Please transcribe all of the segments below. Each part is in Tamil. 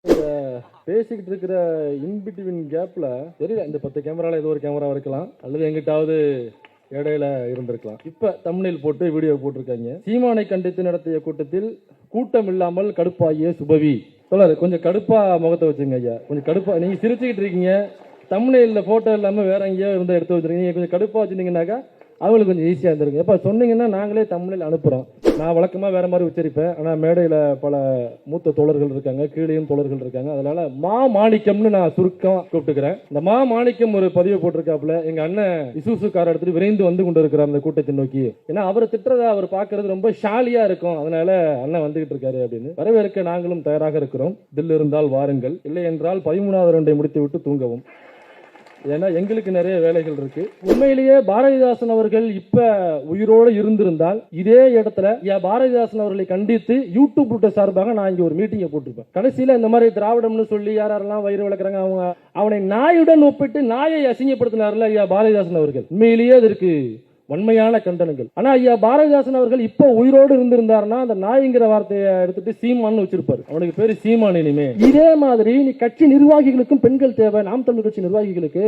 இந்த பேசிக்கிட்டு இருக்கிற இன்பிட்வீன் கேப்ல தெரியல, இந்த 10 கேமரால ஏதோ ஒரு கேமரா இருக்கலாம், அல்லது எங்கிட்டாவது இடையில இருந்திருக்கலாம். இப்ப தம்ப்நெயில் போட்டு வீடியோ போட்டிருக்காங்க. சீமானை கண்டித்து நடத்திய கூட்டத்தில் கூட்டம் இல்லாமல் கடுப்பாகிய சுபவி. சொல்றாரு, கொஞ்சம் கடுப்பா முகத்தை வச்சுங்க ஐயா, கொஞ்சம் கடுப்பா. நீங்க சிரிச்சுக்கிட்டு இருக்கீங்க, தம்ப்நெயில்ல போட்டோ இல்லாம வேற எங்கேயோ இருந்தா எடுத்து வச்சிருக்கீங்க. கொஞ்சம் கடுப்பா வச்சிருந்தீங்கன்னாக்கா அவங்களுக்கு கொஞ்சம் ஈஸியாக இருந்திருக்கு. எப்போ சொன்னீங்கன்னா நாங்களே தமிழில் அனுப்புகிறோம். நான் வழக்கமாக வேறு மாதிரி உச்சரிப்பேன், ஆனால் மேடையில் பல மூத்த தோழர்கள் இருக்காங்க, கீழேயும் தோழர்கள் இருக்காங்க. அதனால் மாணிக்கம்னு நான் சுருக்கம் கூப்பிட்டுக்கிறேன். இந்த மாணிக்கம் ஒரு பதிவை போட்டிருக்காப்புல, எங்கள் அண்ணன் இசுசு கார் எடுத்துட்டு விரைந்து வந்து கொண்டு இருக்கிறார் அந்த கூட்டத்தை நோக்கி. ஏன்னா அவரை திட்டுறதை அவர் பார்க்கறது ரொம்ப ஷாலியாக இருக்கும், அதனால அண்ணன் வந்துகிட்டு இருக்காரு அப்படின்னு. வரவேற்க நாங்களும் தயாராக இருக்கிறோம். தில் இருந்தால் வாருங்கள், இல்லை என்றால் 13வது ரவுண்டை முடித்து விட்டு தூங்கவும். ஏன்னா எங்களுக்கு நிறைய வேலைகள் இருக்கு. உண்மையிலேயே பாரதிதாசன் அவர்கள் இப்ப உயிரோடு இருந்திருந்தால் இதே இடத்துல பாரதிதாசன் அவர்களை கண்டித்து யூடியூப் சார்பாக நான் இங்க ஒரு மீட்டிங்கை போட்டிருப்பேன். கடைசியில இந்த மாதிரி திராவிடம்னு சொல்லி யாரெல்லாம் வயிறு வளர்க்குறாங்க, அவங்க அவனை நாயுடன் ஒப்பிட்டு நாயை அசிங்கப்படுத்தினார்ல ஐயா பாரதிதாசன் அவர்கள், உண்மையிலேயே அதற்கு வன்மையான கண்டனங்கள். ஆனா ஐயா பாரதிதாசன் அவர்கள் இப்ப உயிரோடு இருந்திருந்தாருன்னா அந்த நாய்ங்கிற வார்த்தையை எடுத்துட்டு சீமான்னு வச்சிருப்பாரு. அவனுக்கு பேரு சீமான். இனிமே இதே மாதிரி நீ கட்சி நிர்வாகிகளுக்கும் பெண்கள் தேவை. நாம் தமிழ் கட்சி நிர்வாகிகளுக்கு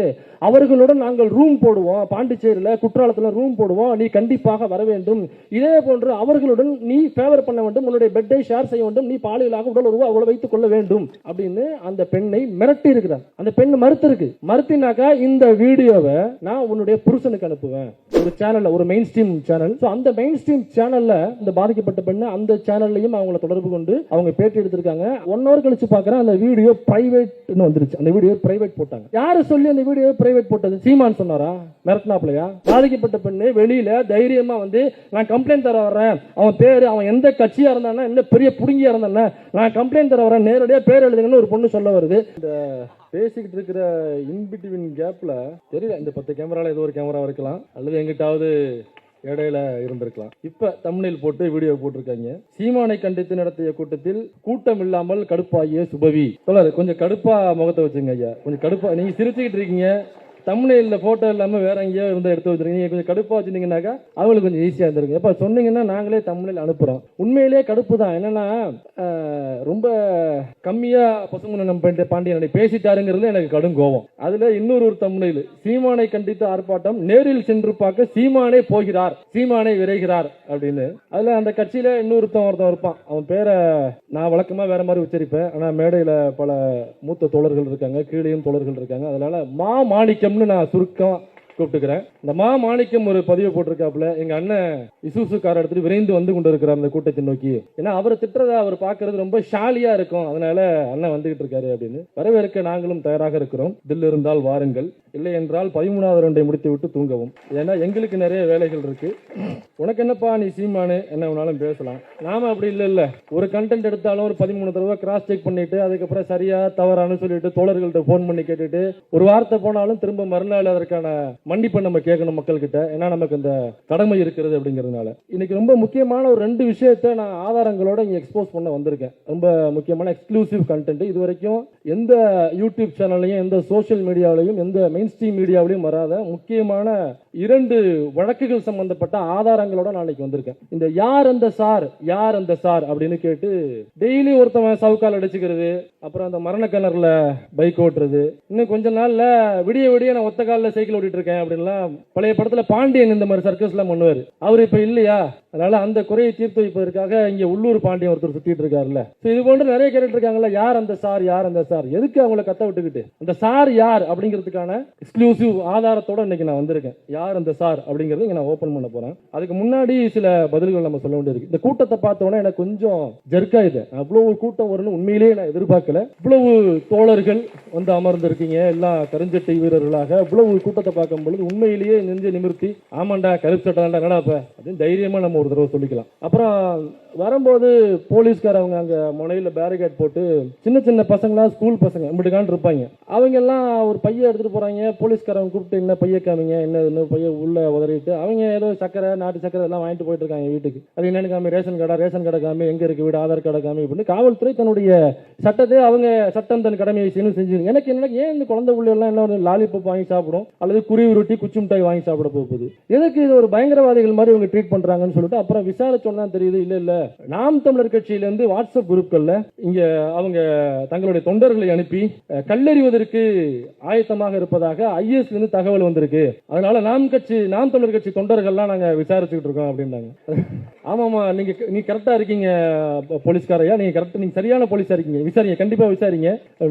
அவர்களுடன் நாங்கள் ரூம் போடுவோம், பாண்டிச்சேரியில குற்றாலத்துல ரூம் போடுவோம், நீ கண்டிப்பாக வர வேண்டும். இதே போன்று அவர்களுடன் நீ ஃபேவர் பண்ண வேண்டும், உன்னுடைய பெட்டை ஷேர் செய்ய வேண்டும், நீ பாலியலாக உடல் உருவா அவளை வைத்துக் கொள்ள வேண்டும் அப்படின்னு அந்த பெண்ணை மிரட்டி இருக்கிறார். அந்த பெண் மறுத்திருக்கு. மறுத்தினாக்கா இந்த வீடியோவை நான் உன்னுடைய புருஷனுக்கு அனுப்புவேன். ஒரு சேனல்ல, ஒரு மெயின் ஸ்ட்ரீம் சேனல். அந்த மெயின் ஸ்ட்ரீம் சேனல்ல இந்த பாதிக்கப்பட்ட பெண்ணு அந்த சேனல்லையும் அவங்கள தொடர்பு கொண்டு அவங்க பேட்டி எடுத்திருக்காங்க. 1 hour கழிச்சு பாக்குறேன் அந்த வீடியோ பிரைவேட்னு வந்துருச்சு. அந்த வீடியோ பிரைவேட் போட்டாங்க. யாரு சொல்லி அந்த வீடியோ பிரைவேட் போட்டது? சீமான் சொன்னாரா? மிரட்டினாப்லையா? பாதிக்கப்பட்ட பெண்ணு வெளியில தைரியமா வந்து நான் கம்ப்ளைண்ட் தர வர்றேன், அவன் பேரு, அவன் எந்த கட்சியா இருந்தானா, என்ன பெரிய புடுங்கியா இருந்தானே, நான் கம்ப்ளைண்ட் தர வரேன், நேரடியா பேர் எழுதுங்கன்னு ஒரு பொண்ணு சொல்ல வருது. இந்த பேசிக்கிட்டு இருக்கிற இன்பிட்வீன் கேப்ல தெரியல, இந்த 10 கேமரால ஏதோ ஒரு கேமரா இருக்கலாம், அல்லது எங்கிட்டாவது இடையில இருந்திருக்கலாம். இப்ப தம்ப்நெயில் போட்டு வீடியோ போட்டிருக்காங்க. சீமானை கண்டித்து நடத்திய கூட்டத்தில் கூட்டம் இல்லாமல் கடுப்பாகிய சுபவி. சொல்றாரு, கொஞ்சம் கடுப்பா முகத்தை வச்சுங்க ஐயா, கொஞ்சம் கடுப்பா. நீங்க சிரிச்சுக்கிட்டு இருக்கீங்க, தம்ப்நெயில்ல போட்டோ இல்லாம வேற எங்கேயோ இருந்தா எடுத்து வச்சிருக்கீங்க. கொஞ்சம் கடுப்பா வச்சிருந்தீங்கன்னாக்கா அவங்களுக்கு கொஞ்சம் ஈஸியா இருந்திருக்கு. எப்ப சொன்னீங்கன்னா நாங்களே தம்ப்நெயில் அனுப்புறோம். உண்மையிலேயே கடுப்பு தான். என்னன்னா ரொம்ப கம்மியா பசுமுன்னம் பாண்டியனை பேசிட்டாருங்கிறது எனக்கு கடும் கோபம். அதுல இன்னொரு தம்ப்நெயில், சீமானை கண்டித்து ஆர்ப்பாட்டம், நேரில் சென்று பார்க்க சீமானே போகிறார், சீமானே விரைகிறார் அப்படின்னு. அதுல அந்த கட்சியில இன்னொருத்தன் இருப்பான், அவன் பேரை நான் வழக்கமா வேற மாதிரி உச்சரிப்பேன், ஆனா மேடையில பல மூத்த தோழர்கள் இருக்காங்க, கீழேயும் தோழர்கள் இருக்காங்க. அதனால மாணிக்கம் நான் சுருக்கம் கூப்பிட்டுக்கிறேன். இந்த மாணிக்கம் ஒரு பதிவை போட்டிருக்காப்புல, எங்க அண்ணன் இசுசு கார் எடுத்துட்டு விரைந்து வந்து கொண்டு இருக்கிறார் அந்த கூட்டத்தை நோக்கி. ஏன்னா அவரை திட்டுறதை அவர் பார்க்கறது ரொம்ப ஷாலியா இருக்கும், அதனால அண்ணன் வந்துகிட்டு இருக்காரு அப்படின்னு. வரவேற்க நாங்களும் தயாராக இருக்கிறோம். தில் இருந்தால் வாருங்கள், இல்லை என்றால் 13வது ரவுண்டை முடித்து விட்டு தூங்கவும். ஏன்னா எங்களுக்கு நிறைய வேலைகள் இருக்கு. உனக்கு என்னப்பா, நீ சீமானு என்ன வேணாலும் பேசலாம். நாம அப்படி இல்ல, ஒரு கண்டென்ட் எடுத்தாலும் ஒரு 13 தடவை கிராஸ் செக் பண்ணிட்டு அதுக்கப்புறம் சரியா தவறானு சொல்லிட்டு தோழர்கள்ட்ட போன் பண்ணி கேட்டுட்டு ஒரு வார்த்தை போனாலும் திரும்ப மறுநாள் அதற்கான மன்னிப்பை நம்ம கேட்கணும் மக்கள் கிட்ட. ஏன்னா நமக்கு இந்த கடமை இருக்கிறது அப்படிங்கிறதுனால. இன்னைக்கு ரொம்ப முக்கியமான ஒரு 2 விஷயத்தை நான் ஆதாரங்களோட இங்க எக்ஸ்போஸ் பண்ண வந்திருக்கேன். ரொம்ப முக்கியமான எக்ஸ்க்ளூசிவ் கண்டென்ட். இது வரைக்கும் எந்த யூடியூப் சேனல்லையும், எந்த சோசியல் மீடியாவிலையும், எந்த மெயின் ஸ்ட்ரீம் மீடியாவிலையும் வராத முக்கியமான 2 வழக்குகள் சம்பந்தப்பட்ட ஆதாரங்களோட நாளைக்கு வந்திருக்கேன். இந்த யார் அந்த சார், யார் அந்த சார் அப்படின்னு கேட்டு டெய்லி ஒருத்தவன் சவுக்கால் அடிச்சுக்கிறது, அப்புறம் அந்த மரண கிணறுல பைக் ஓட்டுறது, இன்னும் கொஞ்ச நாள்ல விடிய விடிய நான் ஒத்த காலில் சைக்கிள் ஓட்டிட்டு இருக்கேன் அப்படின்லாம் பழைய படத்துல பாண்டியன் இந்த மாதிரி சர்க்கஸ் எல்லாம் பண்ணுவாரு. அவர் இப்ப இல்லையா, அதனால அந்த குறையை தீர்த்து வைப்பதற்காக இங்க உள்ளூர் பாண்டியன் ஒருத்தர் சுத்திட்டு இருக்காருல்ல. இது போன்று நிறைய கேட்டு இருக்காங்கல்ல, யார் அந்த சார், யார் அந்த சார், எதுக்கு அவங்களை கத்த விட்டுக்கிட்டு அந்த சார் யார் அப்படிங்கிறதுக்கான எக்ஸ்க்ளூசிவ் ஆதாரத்தோட இன்னைக்கு நான் வந்திருக்கேன். யார் அந்த சார் அப்படிங்கறது இங்க நான் ஓபன் பண்ண போறேன். அதுக்கு முன்னாடி சில பதில்கள் நம்ம சொல்ல வேண்டியிருக்கு. இந்த கூட்டத்தை பார்த்தோன்னே எனக்கு கொஞ்சம் ஜர்க்காயுது. அவ்வளவு கூட்டம் வரும்னு உண்மையிலேயே நான் எதிர்பார்க்கல. இவ்வளவு தோழர்கள் வந்து அமர்ந்திருக்கீங்க, எல்லாம் கருஞ்சட்டை வீரர்களாக. இவ்வளவு கூட்டத்தை பார்க்கும் பொழுது உண்மையிலேயே நெஞ்ச நிமிர்த்தி, ஆமாண்டா கருப்பு சட்டை நடப்ப அப்படின்னு தைரியமா நம்ம ஒரு தடவை சொல்லிக்கலாம். அப்புறம் வரும்போது போலீஸ்காரவங்க அங்க முனையில பேரிகேட் போட்டு சின்ன சின்ன பசங்களா, ஸ்கூல் பசங்க இப்படிக்கான் இருப்பாங்க. அவங்க எல்லாம் ஒரு பைய எடுத்துட்டு போறாங்க. போலீஸ்காரவங்க கூப்பிட்டு என்ன பைய காமிங்க, என்ன பைய உள்ள உதறிட்டு அவங்க ஏதோ சக்கரை நாட்டு சக்கரை எல்லாம் வாங்கிட்டு போயிட்டு இருக்காங்க வீட்டுக்கு. அது என்னன்னு காமி, ரேஷன் கடை காமி, எங்க இருக்கு வீடு, ஆதார் கார்டை காமி அப்படின்னு காவல்துறை தன்னுடைய சட்டத்தை அவங்க சட்டம் தன் கடமையை செஞ்சு எனக்கு என்ன ஏன் இந்த குழந்தை பிள்ளை எல்லாம் என்ன லாலிபப் வாங்கி சாப்பிடும் அல்லது குருவி ரொட்டி குச்சி மிட்டாய் வாங்கி சாப்பிட போகுது, எதுக்கு இது ஒரு பயங்கரவாதிகள் மாதிரி இவங்க ட்ரீட் பண்றாங்கன்னு சொல்லிட்டு அப்புறம் விசாரிச்சோன்னா தெரியுது இல்ல நாம் தமிழர் கட்சியில இருந்து வாட்ஸ்அப் குரூப்கள்ல இங்க அவங்க தங்களுடைய தொண்டர்களை அனுப்பி கல்லெறிவதற்கு ஆயத்தமாக இருப்பதாக ஐஎஸ் இருந்து தகவல் வந்திருக்கு. அதனால நாம் தமிழர் கட்சி தொண்டர்கள்லாம் நாங்க விசாரிச்சுட்டு இருக்கோம் அப்படின்னாங்க. ஆமாமா, நீ கரெக்டா இருக்கீங்க போலீஸ்காரையா, நீங்க சரியான போலீஸா இருக்கீங்க, விசாரிங்க, கண்டிப்பா விசாரிங்க.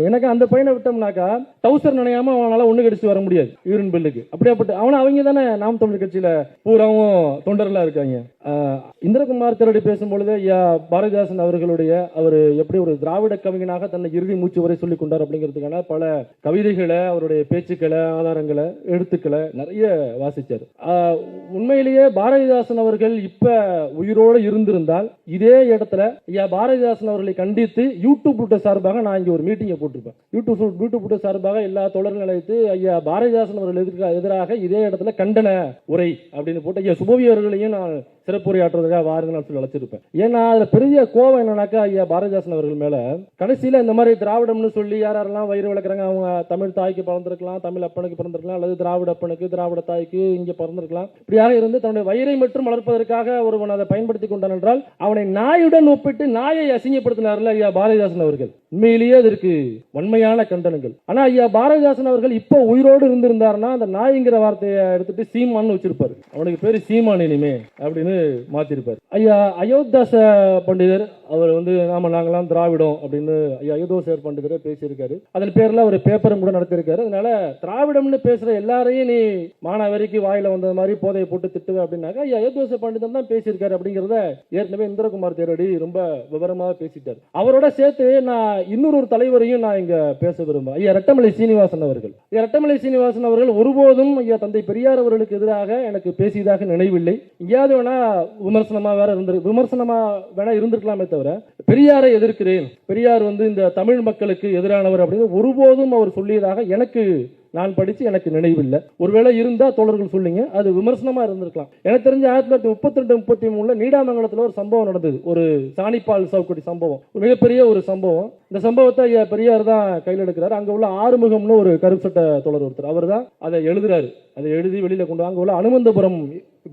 எனக்கு அந்த பையனை விட்டோம்னாக்கா டவுசர் நினையாம அவனால ஒண்ணு கடிச்சு வர முடியாது யூரின் பில்லுக்கு. அப்படியாப்பட்ட அவங்க தானே நாம் தமிழர் கட்சியில பூராவும் தொண்டர்களா இருக்காங்க. இந்திரகுமார் திரடி பேசும்பொழுது ஐயா பாரதிதாசன் அவர்களுடைய அவர் எப்படி ஒரு திராவிட கவிஞனாக தன்னை இறுதி மூச்சு வரை சொல்லிக் கொண்டார் அப்படிங்கிறதுக்கான பல கவிதைகளை, அவருடைய பேச்சுக்களை, ஆதாரங்களை, எழுத்துக்களை நிறைய வாசிச்சார். உண்மையிலேயே பாரதிதாசன் அவர்கள் இப்ப உயிரோடு இருந்திருந்தால் இதே இடத்துல ஐயா பாரதிதாசன் அவர்களை கண்டித்து யூடியூப் சார்பாக நான் இங்க ஒரு மீட்டிங்கை போட்டிருப்பேன். யூடியூப் சார்பாக எல்லா தொடர்கள் அழைத்து ஐயா பாரதிதாசன் அவர்களுக்கு எதிராக இதே இடத்துல கண்டன உரை அப்படின்னு போட்டு ஐயா சுபவி அவர்களையும் நான் சிறப்புரையாற்றுவதற்காக வாருங்க நான் சொல்லி அழைச்சிருப்பேன். ஏன்னா அதுல பெரிய கோவம் என்னன்னாக்கா ஐயா பாரதிதாசன் அவர்கள் மேல கடைசியில இந்த மாதிரி திராவிடம்னு சொல்லி யாரெல்லாம் வயிறு வளர்க்குறாங்க, அவங்க தமிழ் தாய்க்கு பிறந்திருக்கலாம், தமிழ் அப்பனுக்கு பிறந்திருக்கலாம், அல்லது திராவிட அப்பனுக்கு திராவிட தாய்க்கு இங்க பிறந்திருக்கலாம். இப்படியாக இருந்து தன்னுடைய வயிறை மட்டும் வளர்ப்பதற்காக ஒருவன் அதை பயன்படுத்தி கொண்டான் என்றால் அவனை நாயுடன் ஒப்பிட்டு நாயை அசிங்கப்படுத்தினார்ல ஐயா பாரதிதாசன் அவர்கள். உண்மையிலேயே அதற்கு வன்மையான கண்டனங்கள். ஆனா ஐயா பாரதிதாசன் அவர்கள் இப்போ உயிரோடு இருந்திருந்தாருன்னா அந்த நாய்ங்கிற வார்த்தையை எடுத்துட்டு சீமான்னு வச்சிருப்பாரு. அவனுக்கு பேரு சீமான் இனிமே அப்படின்னு மாத்திருப்பாரு. ஐயா அயோத்தாச பண்டிதர் அவர் நாங்கெல்லாம் திராவிடம் அப்படின்னு ஐயா அயோத்தாசர் பண்டிதரை பேசியிருக்காரு. அதன் பேர்ல ஒரு பேப்பரும் கூட நடத்திருக்காரு. அதனால திராவிடம்னு பேசுற எல்லாரையும் நீ மானாவரிக்கு வாயில வந்த மாதிரி போதையை போட்டு திட்டுவ அப்படின்னாக்கா ஐயா அயோத்தாச பண்டிதன் தான் பேசியிருக்காரு அப்படிங்கறத ஏற்கனவே இந்திரகுமார் தேரடி ரொம்ப விவரமாக பேசிட்டார். அவரோட சேர்த்து நான் இன்னொரு தலைவரையும் நான் இங்க பேச விரும்புறேன். ஐயா ரெட்டமலை சீனிவாசன் அவர்கள். ரெட்டமலை சீனிவாசன் அவர்கள் ஒருபோதும் ஐயா தந்தை பெரியார் அவர்களுக்கு எதிராக எனக்கு பேசியதாக நினைவில்லை. எங்கேயாவது வேணா விமர்சனமா வேணா இருந்திருக்கலாமே தவிர பெரியாரை எதிர்க்கிறேன், பெரியார் இந்த தமிழ் மக்களுக்கு எதிரானவர் அப்படின்னு ஒருபோதும் அவர் சொல்லியதாக எனக்கு நான் படிச்சு எனக்கு நினைவில்லை. ஒருவேளை இருந்தா தோழர்கள் சொல்லுங்க, அது விமர்சனமா இருந்திருக்கலாம். எனக்கு தெரிஞ்ச 1932-33 நீடாமங்கலத்தில் ஒரு சம்பவம் நடந்தது, ஒரு சாணிப்பால் சவுக்கடி சம்பவம், மிகப்பெரிய ஒரு சம்பவம். இந்த சம்பவத்தை ஐயா பெரியார் தான் கையில் எடுக்கிறார். அங்க உள்ள ஆறுமுகம்னு ஒரு கருப்பு சட்ட தோழர் ஒருத்தர், அவர் தான் அதை எழுதுறாரு. அதை எழுதி வெளியில கொண்டு அங்க உள்ள அனுமந்தபுரம்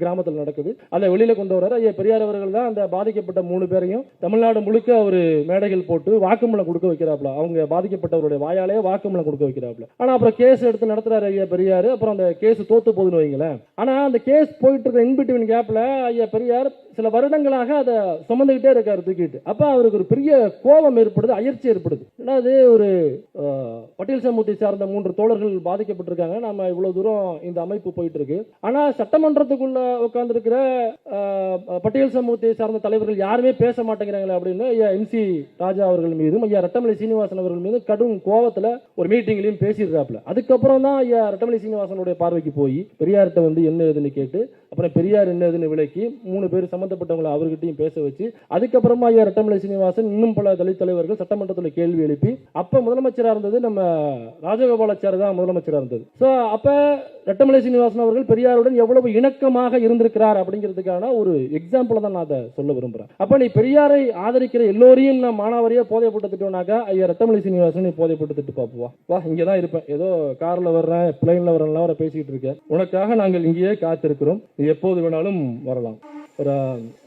கிராமத்தில் நடக்குது, அதை வெளியில கொண்டு வர்றாரு. ஐயா பெரியார் அவர்கள் தான் அந்த பாதிக்கப்பட்ட 3 பேரையும் தமிழ்நாடு முழுக்க ஒரு மேடைகள் போட்டு வாக்குமூலம் கொடுக்க வைக்கிறாப்ல. அவங்க பாதிக்கப்பட்டவருடைய வாயாலேயே வாக்குமூலம் கொடுக்க வைக்கிறாப்ல. ஆனா அப்புறம் கேஸ் எடுத்து நடத்துறாரு ஐயா பெரியார். அப்புறம் அந்த கேஸ் தோத்து போகுதுன்னு வைங்களேன். ஆனா அந்த கேஸ் போயிட்டு இருக்க இன்பிட்வீன் கேப்ல ஐயா பெரியார் சில வருடங்களாக அதை சுமந்துகிட்டே இருக்காரு தூக்கிட்டு. அப்ப அவருக்கு ஒரு பெரிய கோபம் ஏற்படுது, அயற்சி ஏற்படுது. அது ஒரு பட்டியல் சமூகத்தை சார்ந்த 3 தோழர்கள் பாதிக்கப்பட்டிருக்காங்க, நம்ம இவ்வளவு தூரம் இந்த அமைப்பு போயிட்டு இருக்கு. ஆனா சட்டமன்றத்துக்குள்ள உட்கார்ந்து இருக்கிற பட்டியல் சமூகத்தை சார்ந்த தலைவர்கள் யாருமே பேச மாட்டேங்கிறாங்களே அப்படின்னு ஐயா எம்சி ராஜா அவர்கள் மீதும் ஐயா ரெட்டமலை சீனிவாசன் அவர்கள் மீதும் கடும் கோபத்துல ஒரு மீட்டிங்லயும் பேசிடுறாப்ல. அதுக்கப்புறம் தான் ஐயா ரெட்டமலை சீனிவாசனுடைய பார்வைக்கு போய் பெரியார்கிட்ட என்ன ஏதுன்னு கேட்டு அப்புறம் பெரியார் என்ன ஏதுன்னு விளக்கி 3 பேர் சம்பந்தப்பட்டவங்களை அவர்கிட்டையும் பேச வச்சு அதுக்கப்புறமா ஐயா ரெட்டமலை சீனிவாசன் இன்னும் பல தலித் தலைவர்கள் சட்டமன்றத்தில் கேள்வி எழுப்பி அப்ப முதலமைச்சராக இருந்தது நம்ம ராஜகோபாலாச்சாரி தான் முதலமைச்சராக இருந்தது. ஸோ அப்ப ரெட்டமலை சீனிவாசன் அவர்கள் பெரியாருடன் எவ்வளவு இணக்கமாக இருந்திருக்கிறார் அப்படிங்கிறதுக்கான ஒரு எக்ஸாம்பிள் தான் நான் அதை சொல்ல விரும்புறேன். அப்ப நீ பெரியாரை ஆதரிக்கிற எல்லோரையும் நான் மானாவரியா போதை போட்டு திட்டுவோனாக்கா ஐயா ரெட்டமலை சீனிவாசன் நீ போதை போட்டு திட்டு பாப்புவா, வா இங்கதான் இருப்பேன், ஏதோ கார்ல வர்றேன் பிளைன்ல வர்றேன் வர பேசிட்டு இருக்கேன், உனக்காக நாங்கள் இங்கேயே காத்திருக்கிறோம், நீ எப்போது வேணாலும் வரலாம்.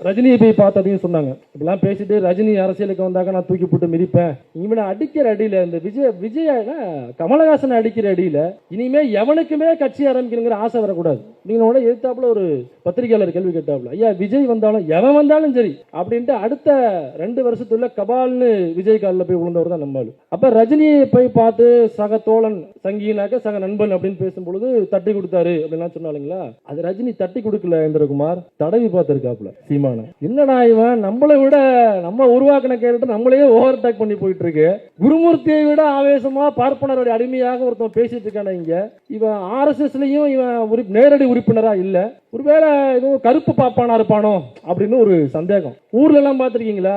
ரஜினியை போய் பார்த்ததையும் சொன்னாங்க. இப்பெல்லாம் பேசிட்டு ரஜினி அரசியலுக்கு வந்தாக்க நான் தூக்கி போட்டு மிதிப்பேன், இவனை அடிக்கிற அடியில இந்த விஜய கமலஹாசன் அடிக்கிற அடியில இனிமே எவனுக்குமே கட்சி ஆரம்பிக்கணுங்கிற ஆசை வரக்கூடாது. நீங்களோட எதிர்த்தாப்புல ஒரு பத்திரிகையாளர் கேள்வி கேட்டாப்புல, ஐயா விஜய் வந்தாலும் எவன் வந்தாலும் சரி அப்படின்ட்டு அடுத்த 2 வருஷத்துல கபால்னு விஜய் காலில் போய் விழுந்தவர் தான் நம்மளு. அப்ப ரஜினியை போய் பார்த்து சக தோழன் சங்கினாக்க சக நண்பன் அப்படின்னு பேசும்பொழுது தட்டி கொடுத்தாரு அப்படின்லாம் சொன்னாலுங்களா, அது ரஜினி தட்டி கொடுக்கல இந்திரகுமார், தடவி பார்த்திருக்காரு. இருக்காப்புல சீமான. என்னடா இவன் நம்மளை விட நம்ம உருவாக்கின கேரக்டர் நம்மளையே ஓவர் டேக் பண்ணி போயிட்டு இருக்கு. குருமூர்த்தியை விட ஆவேசமா பார்ப்பனருடைய அடிமையாக ஒருத்தன் பேசிட்டு இருக்கான. இங்க இவன் RSSலயும் இவன் நேரடி உறுப்பினரா இல்ல, ஒருவேளை எதுவும் கருப்பு பாப்பானா இருப்பானோ அப்படின்னு ஒரு சந்தேகம். ஊர்ல எல்லாம் பாத்திருக்கீங்களா,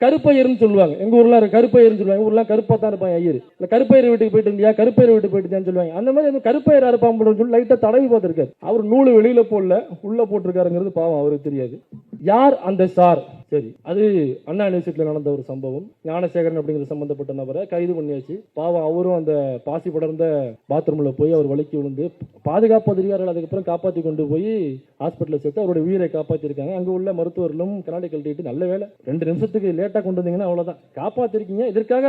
கருப்பையர்னு சொல்லுவாங்க. எங்க ஊர்ல கருப்பையர்னு சொல்லுவாங்க. ஊர்ல கருப்பா தான் இருப்பாங்க ஐயர். இல்ல கருப்பையர் வீட்டுக்கு போயிட்டு இருந்தியா, கருப்பையர் வீட்டுக்கு போயிட்டு சொல்லுவாங்க. அந்த மாதிரி கருப்பையர் இருப்பான் சொல்லி லைட்டா தடவி பார்த்திருக்காரு. அவர் நூலு வெளியில போடல, உள்ள போட்டிருக்காருங்கிறது பாவம் அவருக்கு தெரியாது. யார் அந்த சார்? சரி, அது அண்ணா யூனிவர்சிட்டியில நடந்த ஒரு சம்பவம். ஞானசேகரன் அப்படிங்கிற சம்பந்தப்பட்ட நபரை கைது பண்ணியாச்சு. பாவம் அவரும் அந்த பாசி படர்ந்த பாத்ரூம்ல போய் அவர் வலிக்கு விழுந்து பாதுகாப்பு அதிகாரிகள் அதுக்கப்புறம் காப்பாற்றி கொண்டு போய் ஹாஸ்பிட்டல் சேர்த்து அவருடைய உயிரை காப்பாற்றிருக்காங்க. அங்க உள்ள மருத்துவர்களும் கண்ணாடி கழட்டிட்டு நல்ல வேலை 2 நிமிஷத்துக்கு லேட்டா கொண்டு வந்தீங்கன்னா அவ்வளவுதான், காப்பாத்திருக்கீங்க, இதற்காக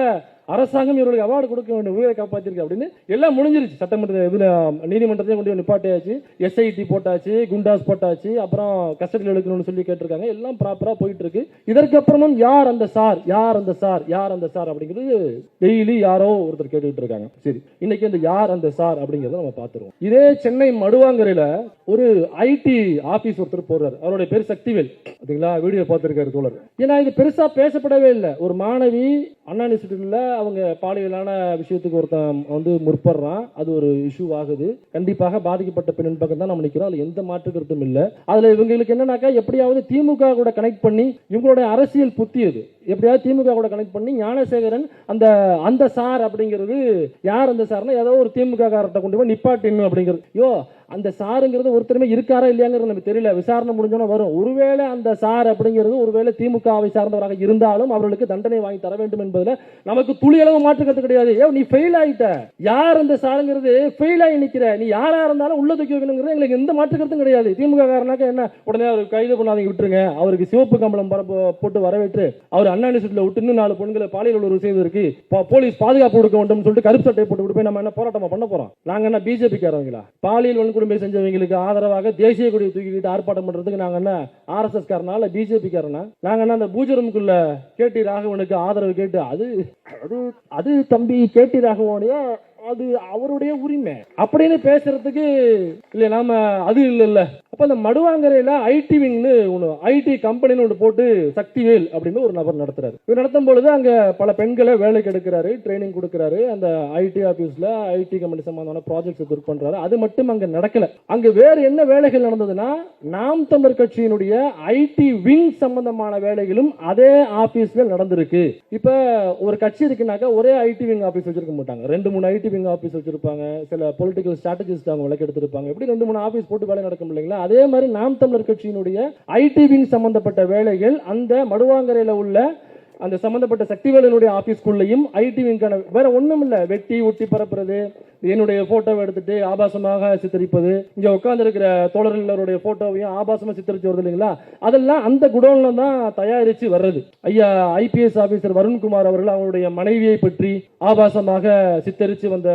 அரசாங்கம் இவர்களுக்கு அவார்டு கொடுக்க வேண்டும், உயிரை காப்பாத்திருக்கு அப்படின்னு எல்லாம் முடிஞ்சிருச்சு. சட்டமன்ற இதுல நீதிமன்றத்தையும் கொண்டு நிப்பாட்டியாச்சு, SIT போட்டாச்சு, குண்டாஸ் போட்டாச்சு, அப்புறம் கஸ்டடியில் எடுக்கணும்னு சொல்லி கேட்டிருக்காங்க. எல்லாம் ப்ராப்பரா போயிட்டு இருக்கு. இதற்கு அப்புறமும் யார் அந்த சார், யார் அந்த சார், யார் அந்த சார் அப்படிங்கிறது டெய்லி யாரோ ஒருத்தர் கேட்டுக்கிட்டு இருக்காங்க. சரி, இன்னைக்கு அந்த யார் அந்த சார் அப்படிங்கறத நம்ம பார்த்துருவோம். இதே சென்னை மடுவாங்கரையில ஒரு IT ஆபீஸ் ஒருத்தர் போறாரு. அவருடைய பேர் சக்திவேல். பாத்தீங்களா, வீடியோ பார்த்திருக்காரு தோழர். ஏன்னா இது பெருசா பேசப்படவே இல்லை. ஒரு மாணவி அண்ணா யூனிவர்சிட்டியில அவங்க பாலியலான விஷயத்துக்கு ஒருத்தன் முற்படுறான், அது ஒரு இஷ்யூ ஆகுது. கண்டிப்பாக பாதிக்கப்பட்ட பெண்ணின் பக்கம் தான் நம்ம நிக்கிறோம், அதுல எந்த மாற்று கருத்தும் இல்ல. அதுல இவங்களுக்கு என்னன்னாக்கா எப்படியாவது திமுக கூட கனெக்ட் பண்ணி இவங்களுடைய அரசியல் புத்தி அது எப்படியாவது திமுக கூட கனெக்ட் பண்ணி ஞானசேகரன் அந்த சார் அப்படிங்கிறது யார் அந்த சார்னா ஏதோ ஒரு திமுக காரத்தை கொண்டு போய் நிப்பாட்டின்னு அப்படிங்கிறது. யோ, அந்த சாருங்கிறது ஒருத்தருமே இருக்காரா இல்லையாங்கிறது நமக்கு தெரியல, விசாரணை முடிஞ்சோன்னா வரும். ஒருவேளை அந்த சார் அப்படிங்கிறது ஒருவேளை திமுகவை சார்ந்தவராக இருந்தாலும் அவர்களுக்கு தண்டனை வாங்கி தர வேண்டும் என்பதுல நமக்கு துளி அளவு மாற்றுக்கிறது கிடையாது. ஏ, நீ ஃபெயில் ஆயிட்ட, யார் அந்த சாருங்கிறது ஃபெயில் ஆகி நிக்கிற, நீ யாரா இருந்தாலும் உள்ள தூக்கி வைக்கணுங்கிறது எங்களுக்கு எந்த மாற்றுக்கிறதும் கிடையாது. திமுக காரனாக்க என்ன, உடனே அவர் கைது பண்ணாதீங்க, விட்டுருங்க, அவருக்கு சிவப்பு கம்பளம் போட்டு வரவேற்று அவர் அண்ணா யூனிவர்சிட்டியில விட்டு இன்னும் 4 பெண்களை பாலியல் உறவு செய்வதற்கு போலீஸ் பாதுகாப்பு கொடுக்க வேண்டும் சொல்லிட்டு கருப்பு சட்டை போட்டு போய் நம்ம என்ன போராட்டமா பண்ண போறோம்? நாங்க என்ன பிஜேபி காரவங்களா? பாலியல் வன்கொடுமை செஞ்சவங்களுக்கு ஆதரவாக தேசிய கொடியை தூக்கிக்கிட்டு ஆர்ப்பாட்டம் பண்றதுக்கு நாங்க என்ன RSS காரனா இல்ல பிஜேபி காரனா? நாங்க என்ன அந்த பூஜரமுக்குள்ள KT ராகவனுக்கு ஆதரவு கேட்டு அது தம்பி KT ராகவனுடைய அது அவருடைய உரிமை அப்படின்னு பேசுறதுக்கு இல்ல, நாம அது இல்ல. அப்ப அந்த மடுவாங்கரையில IT விங்னு ஒண்ணு, IT கம்பெனின்னு ஒன்று போட்டு சக்திவேல் அப்படின்னு ஒரு நபர் நடத்துறாரு. இவர் நடத்தும் பொழுது அங்க பல பெண்களை வேலைக்கு எடுக்கிறாரு, ட்ரைனிங் கொடுக்கிறாரு. அந்த IT ஆபீஸ்ல IT கம்பெனி சம்பந்தமான ப்ராஜெக்ட்ஸ் ஒர்க் பண்றாரு. அது மட்டும் அங்க நடக்கல. அங்க வேற என்ன வேலைகள் நடந்ததுன்னா, நாம் தமிழர் கட்சியினுடைய IT விங் சம்பந்தமான வேலைகளும் அதே ஆபீஸ்ல நடந்திருக்கு. இப்ப ஒரு கட்சி இருக்குனாக்கா ஒரே IT விங் ஆபீஸ் வச்சிருக்க மாட்டாங்க, 2-3 IT விங் ஆபீஸ் வச்சிருப்பாங்க. சில பொலிட்டிக்கல் ஸ்ட்ராட்டஜிஸ்ட் அவங்க விளக்கு எடுத்திருப்பாங்க. எப்படி 2-3 ஆபீஸ் போட்டு வேலை நடக்கும் இல்லைங்களா? அதே மாதிரி நாம் தமிழர் கட்சியினுடைய IT விங் சம்பந்தப்பட்ட வேலைகள் அந்த மடுவாங்கரையில உள்ள அந்த சம்பந்தப்பட்ட சக்திவேலனுடைய ஆபீஸ்க்குள்ளேயும் IT விங்கான வேற ஒண்ணும் இல்ல, வெட்டி ஒட்டி பரப்புறது, என்னுடைய போட்டோவை எடுத்துட்டு ஆபாசமாக சித்தரிப்பது, இங்க உட்கார்ந்து இருக்கிற தோழர்களுடைய போட்டோவையும் ஆபாசமா சித்தரிச்சு வருது இல்லைங்களா, அதெல்லாம் அந்த குடோன்ல தான் தயாரிச்சு வர்றது. ஐயா IPS ஆபீசர் வருண்குமார் அவர்கள் அவருடைய மனைவியை பற்றி ஆபாசமாக சித்தரிச்சு வந்த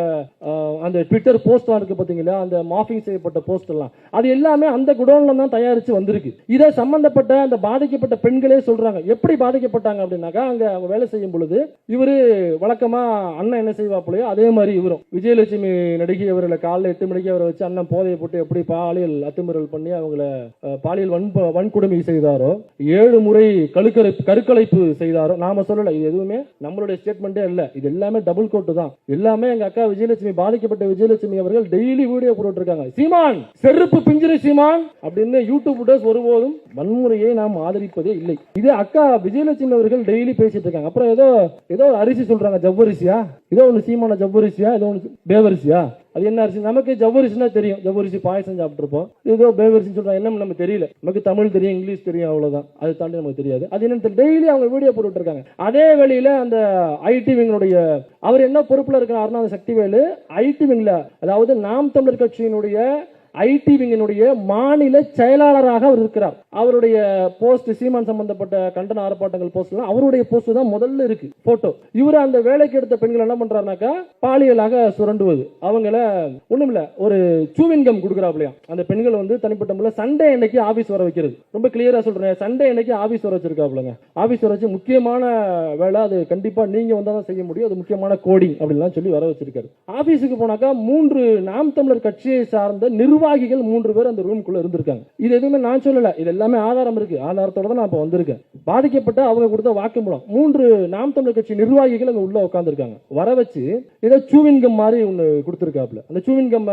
அந்த ட்விட்டர் போஸ்ட் இருக்கு பாத்தீங்களா, அந்த மாஃபிங் செய்யப்பட்ட போஸ்ட் எல்லாம் அது எல்லாமே அந்த குடோன்ல தான் தயாரிச்சு வந்திருக்கு. இதை சம்பந்தப்பட்ட அந்த பாதிக்கப்பட்ட பெண்களே சொல்றாங்க. எப்படி பாதிக்கப்பட்டாங்க அப்படின்னா, அங்க அவங்க வேலை செய்யும் பொழுது இவரு வழக்கமா அண்ணன் என்ன செய்வாப்புலையோ அதே மாதிரி இவரும் விஜயலட்சுமி நடிகை அவர்களை காலைல 8 மணிக்கு அவரை வச்சு அண்ணன் போதையை போட்டு எப்படி பாலியல் அத்துமீறல் பண்ணி அவங்கள பாலியல் வன்கொடுமை செய்தாரோ, 7 முறை கருக்கலைப்பு செய்தாரோ, நாம சொல்லல, இது எதுவுமே நம்மளுடைய ஸ்டேட்மெண்டே இல்ல, இது எல்லாமே டபுள் கோட் தான். எல்லாமே எங்க அக்கா விஜயலட்சுமி, பாதிக்கப்பட்ட விஜயலட்சுமி அவர்கள் டெய்லி வீடியோ போட்டு இருக்காங்க. சீமான் செருப்பு பிஞ்சிரு சீமான் அப்படின்னு யூடியூப் வீடியோஸ் ஒருபோதும் வன்முறையை நாம் ஆதரிப்பதே இல்லை. இது அக்கா விஜயலட்சுமி அவர்கள் டெய்லி பேசிட்டு இருக்காங்க. அப்புறம் ஏதோ அரிசி சொல்றாங்க, ஜவ்வரிசியா, ஏதோ ஒன்று சீமான ஜவ்வரிசியா, ஏதோ ஒன்று பேவரிசியா, அது என்ன அரிசி? நமக்கு ஜவ்வரிசினா தெரியும், ஜவ்வரிசி பாயசம் சாப்பிட்டு இருப்போம். ஏதோ பேவரிசின்னு சொல்றாங்க, என்ன நமக்கு தெரியல, நமக்கு தமிழ் தெரியும், இங்கிலீஷ் தெரியும், அவ்வளவுதான், அதை தாண்டி நமக்கு தெரியாது. அது என்னன்னு டெய்லி அவங்க வீடியோ போட்டு இருக்காங்க. அதே வேளையில அந்த IT விங்களுடைய அவர் என்ன பொறுப்புல இருக்கிறாருன்னா, அந்த சக்திவேலு IT விங்ல, அதாவது நாம் தமிழர் கட்சியினுடைய IT விங்கினுடைய மாநில செயலாளராக அவர் இருக்கிறார். அவருடைய போஸ்ட் சீமான் சம்பந்தப்பட்ட கண்டன ஆர்ப்பாட்டங்கள் போஸ்ட் அவருடைய போஸ்ட் தான் முதல்ல இருக்கு போட்டோ. இவரு அந்த வேலைக்கு எடுத்த பெண்கள் என்ன பண்றாருனாக்கா பாலியலாக சுரண்டுவது, அவங்கள ஒண்ணுமில்ல ஒரு சூவின்கம் கொடுக்குறாப்லையா. அந்த பெண்கள் தனிப்பட்ட முறையில் சண்டே அன்னைக்கு ஆபீஸ் வர வைக்கிறது. ரொம்ப கிளியரா சொல்றேன், சண்டே அன்னைக்கு ஆபீஸ் வர வச்சிருக்காப்லங்க. ஆபீஸ் வர வச்சு முக்கியமான வேலை, அது கண்டிப்பா நீங்க வந்தாதான் செய்ய முடியும், அது முக்கியமான கோடிங் அப்படின்லாம் சொல்லி வர வச்சிருக்காரு. ஆபீஸுக்கு போனாக்கா 3 நாம் தமிழர் கட்சியை சார்ந்த நிர்வாக நிர்வாகிகள் 3 பேர் அந்த ரூம்குள்ள இருந்திருக்காங்க. இது எதுவுமே நான் சொல்லல, இது எல்லாமே ஆதாரம் இருக்கு. ஆதாரத்தோட தான் நான் இப்ப வந்திருக்கேன். பாதிக்கப்பட்ட அவங்க கொடுத்த வாக்குமூலம் 3 நாம் தமிழர் கட்சி நிர்வாகிகள் அங்க உள்ள உட்கார்ந்துருக்காங்க. வர வச்சு ஏதோ சூவின்கம் மாதிரி ஒன்று கொடுத்துருக்காப்ல. அந்த சூவின்கம்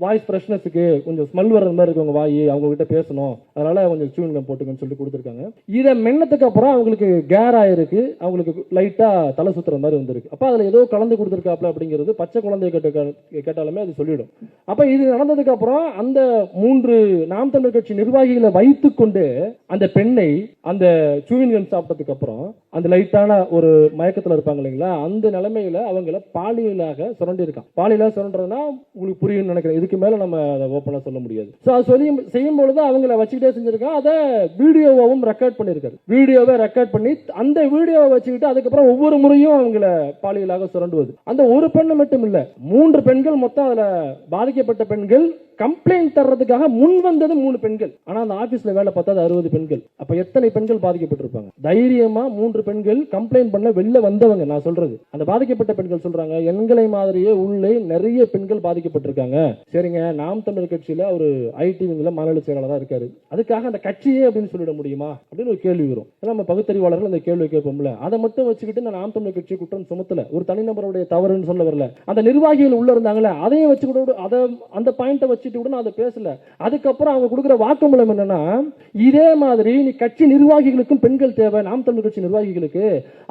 வாய்ஸ் ஃப்ரெஷ்னஸுக்கு கொஞ்சம் ஸ்மெல் வர்ற மாதிரி இருக்கு உங்க வாய், அவங்க கிட்ட பேசணும், அதனால கொஞ்சம் சூவின்கம் போட்டுக்கன்னு சொல்லி கொடுத்துருக்காங்க. இதை மென்னதுக்கு அப்புறம் அவங்களுக்கு கேர் ஆயிருக்கு, அவங்களுக்கு லைட்டா தலை சுத்துற மாதிரி வந்திருக்கு. அப்ப அதுல ஏதோ கலந்து கொடுத்துருக்காப்ல அப்படிங்கிறது பச்சை குழந்தைய கேட்டாலுமே அது சொல்லிடும். அப்ப இது நடந்ததுக்கு அப்புறம் அந்த 3 நாம் தமிழர் கட்சி நிர்வாகிகளை வைத்துக் கொண்டு அந்த பெண்ணை அந்த சூவின்கம் சாப்பிட்டதுக்கு அப்புறம் அந்த லைட்டான ஒரு மயக்கத்துல இருப்பாங்க இல்லைங்களா, அந்த நிலைமையில அவங்கள பாலியலாக சுரண்டி இருக்கான். பாலியலாக சுரண்டுறதுனா உங்களுக்கு புரியும் நினைக்கிறேன். இதுக்கு மேல நம்ம அதை ஓப்பனா சொல்ல முடியாது. அது சொல்லி செய்யும் பொழுது அவங்கள வச்சுக்கிட்டே செஞ்சிருக்கான். அதை வீடியோவும் ரெக்கார்ட் பண்ணிருக்காரு. வீடியோவை ரெக்கார்ட் பண்ணி அந்த வீடியோவை வச்சுக்கிட்டு அதுக்கப்புறம் ஒவ்வொரு முறையும் அவங்கள பாலியலாக சுரண்டுவது. அந்த ஒரு பெண்ணு மட்டும் இல்ல, 3 பெண்கள் மொத்தம் அதுல பாதிக்கப்பட்ட பெண்கள் கம்ப்ளைண்ட் தர்றதுக்காக முன் வந்தது 3 பெண்கள். ஆனா அந்த ஆபீஸ்ல வேலை பார்த்தா 60 பெண்கள். அப்ப எத்தனை பெண்கள் பாதிக்கப்பட்டிருப்பாங்க? தைரியமா 3 பெண்கள் கம்ப்ளைண்ட் பண்ண வெளில வந்தவங்க. நான் சொல்றது அந்த பாதிக்கப்பட்ட பெண்கள் சொல்றாங்க, எங்களை மாதிரியே உள்ளே நிறைய பெண்கள் பாதிக்கப்பட்டிருக்காங்க. சரிங்க, நாம் தமிழர் கட்சியில ஒரு ஐடி விங்ல மாநில செயலாளரா இருக்காரு, அதுக்காக அந்த கட்சியே அப்படின்னு சொல்லிட முடியுமா அப்படின்னு ஒரு கேள்வி வரும். நம்ம பகுத்தறிவாளர்கள் அந்த கேள்வி கேட்போம்ல, அதை மட்டும் வச்சுக்கிட்டு நாம் தமிழர் கட்சி குற்றம் சுமத்தல, ஒரு தனிநபருடைய தவறுன்னு சொல்ல வரல. அந்த நிர்வாகிகள் உள்ள இருந்தாங்களே அதையும் வச்சுக்கிட்டு அதை அந்த பாயிண்ட வச்சு அதை பேசல. அதுக்கப்புறம் அவங்க கொடுக்கிற வாக்குமூலம் என்னன்னா, இதே மாதிரி நீ கட்சி நிர்வாகிகளுக்கும் பெண்கள் தேவை, நாம் தமிழர் கட்சி நிர்வாகிகளுக்கு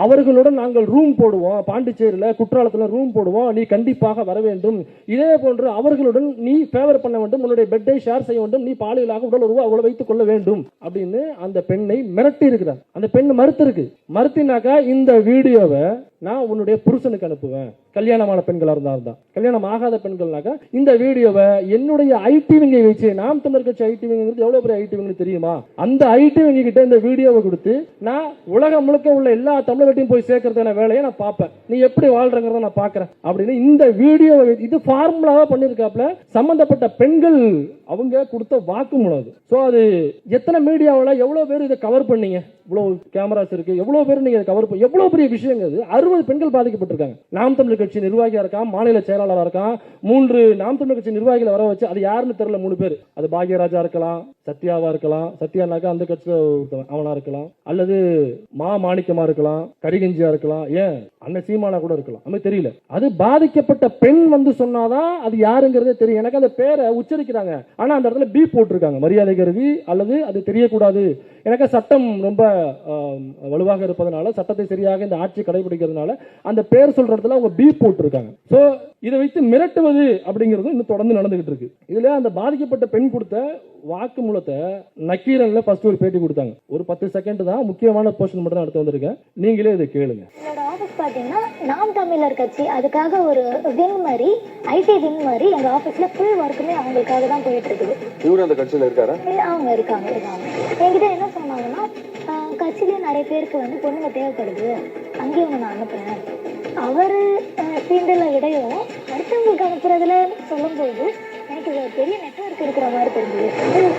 அவர்களுடன் நாங்கள் ரூம் போடுவோம், பாண்டிச்சேரியில குற்றாலத்துல ரூம் போடுவோம், நீ கண்டிப்பாக வர வேண்டும், இதே போன்று அவர்களுடன் நீ ஃபேவர் பண்ண வேண்டும், உன்னுடைய பெட்டை ஷேர் செய்ய வேண்டும், நீ பாலியலாக உடல் உறவு அவளை வைத்துக் கொள்ள வேண்டும் அப்படின்னு அந்த பெண்ணை மிரட்டி இருக்கிறார். அந்த பெண் மறுத்திருக்கு. மறுத்தினாக்கா இந்த வீடியோவை நான் உன்னுடைய புருஷனுக்கு அனுப்புவேன், கல்யாணமான பெண்களா இருந்தா. கல்யாணம் ஆகாத பெண்கள்னாக்கா இந்த வீடியோவை என்னுடைய ஐடி விங்கை வச்சு, நாம் தமிழர் கட்சி ஐடி விங்கிறது எவ்வளவு பெரிய ஐடி விங் தெரியுமா, அந்த ஐடி விங்க கிட்ட இந்த வீடியோவை கொடுத்து நான் உலகம் முழுக்க உள்ள எல்லா தமிழகத்தையும் போய் சேர்க்கறதுக்கான வேலையை நான் பார்ப்பேன், நீ எப்படி வாழ்றங்கிறத நான் பார்க்கறேன் அப்படின்னு இந்த வீடியோவை இது ஃபார்முலாவா பண்ணிருக்காப்ல. சம்பந்தப்பட்ட பெண்கள் அவங்க கொடுத்த வாக்குமூலம் அது. சோ அது எத்தனை மீடியாவில் எவ்வளவு பேர் இதை கவர் பண்ணீங்க, இவ்வளவு கேமராஸ் இருக்கு, எவ்வளவு பேர் நீங்க கவர் பண்ணி, எவ்வளவு பெரிய விஷயம் அது. 60 பெண்கள் பாதிக்கப்பட்டிருக்காங்க. நாம் தமிழர் கட்சி நிர்வாகியா இருக்கான், மாநில செயலாளராக இருக்கான், 3 நாம் தமிழர் கட்சி நிர்வாகிகளை வர வச்சு, அது யாருன்னு தெரியல 3 பேர். அது பாக்யராஜா இருக்கலாம், சத்யாவா இருக்கலாம், சத்யானாக்கா அந்த கட்சியில அவனா இருக்கலாம், அல்லது மாணிக்கமா இருக்கலாம், கரிகஞ்சியா இருக்கலாம், ஏன் அண்ணன் சீமானா கூட இருக்கலாம், நமக்கு தெரியல. அது பாதிக்கப்பட்ட பெண் வந்து சொன்னாதான் அது யாருங்கிறதே தெரியும். எனக்கு அந்த பேரை உச்சரிக்கிறாங்க, ஆனா அந்த இடத்துல பி போட்டிருக்காங்க, மரியாதை கருதி, அல்லது அது தெரியக்கூடாது. எனக்கு சட்டம் ரொம்ப வலுவாக இருப்பதனால, சட்டத்தை சரியாக இந்த ஆட்சி கடைபிடிக்கிறதுனால அந்த பேர் சொல்ற இடத்துல அவங்க பி போட்டிருக்காங்க. சோ இதை வைத்து மிரட்டுவது அப்படிங்கிறது இன்னும் தொடர்ந்து நடந்துகிட்டு இருக்கு. இதுல அந்த பாதிக்கப்பட்ட பெண் கொடுத்த வாக்குமூலத்தை நக்கீரன்ல ஃபர்ஸ்ட் ஒரு பேட்டி கொடுத்தாங்க. ஒரு 10 செகண்ட் தான், முக்கியமான போர்ஷன் மட்டும் தான் எடுத்து வந்திருக்கேன், நீங்களே இதை கேளுங்க. என்னோட ஆபீஸ் பாத்தீங்கன்னா நாம் தமிழர் கட்சி அதுக்காக ஒரு விங் மாதிரி, ஐடி விங் மாதிரி எங்க ஆபீஸ்ல ஃபுல் ஒர்க்குமே அவங்களுக்காக தான் போயிட்டு இருக்குது. இவரு அந்த கட்சியில இருக்காரா? அவங்க இருக்காங்க. என்கிட்ட என்ன சொன்னாங்கன்னா, கட்சியிலேயே நிறைய பேருக்கு வந்து பொண்ணுங்க தேவைப்படுது, அங்கேயும் நான் அனுப்புறேன். அவரு ஃபீல்டுல விடையும் அடுத்தவங்களுக்கு அனுப்புறதுல சொல்லும்போது எனக்கு ஒரு பெரிய நெட்வொர்க் இருக்கிற மாதிரி தெரிஞ்சது.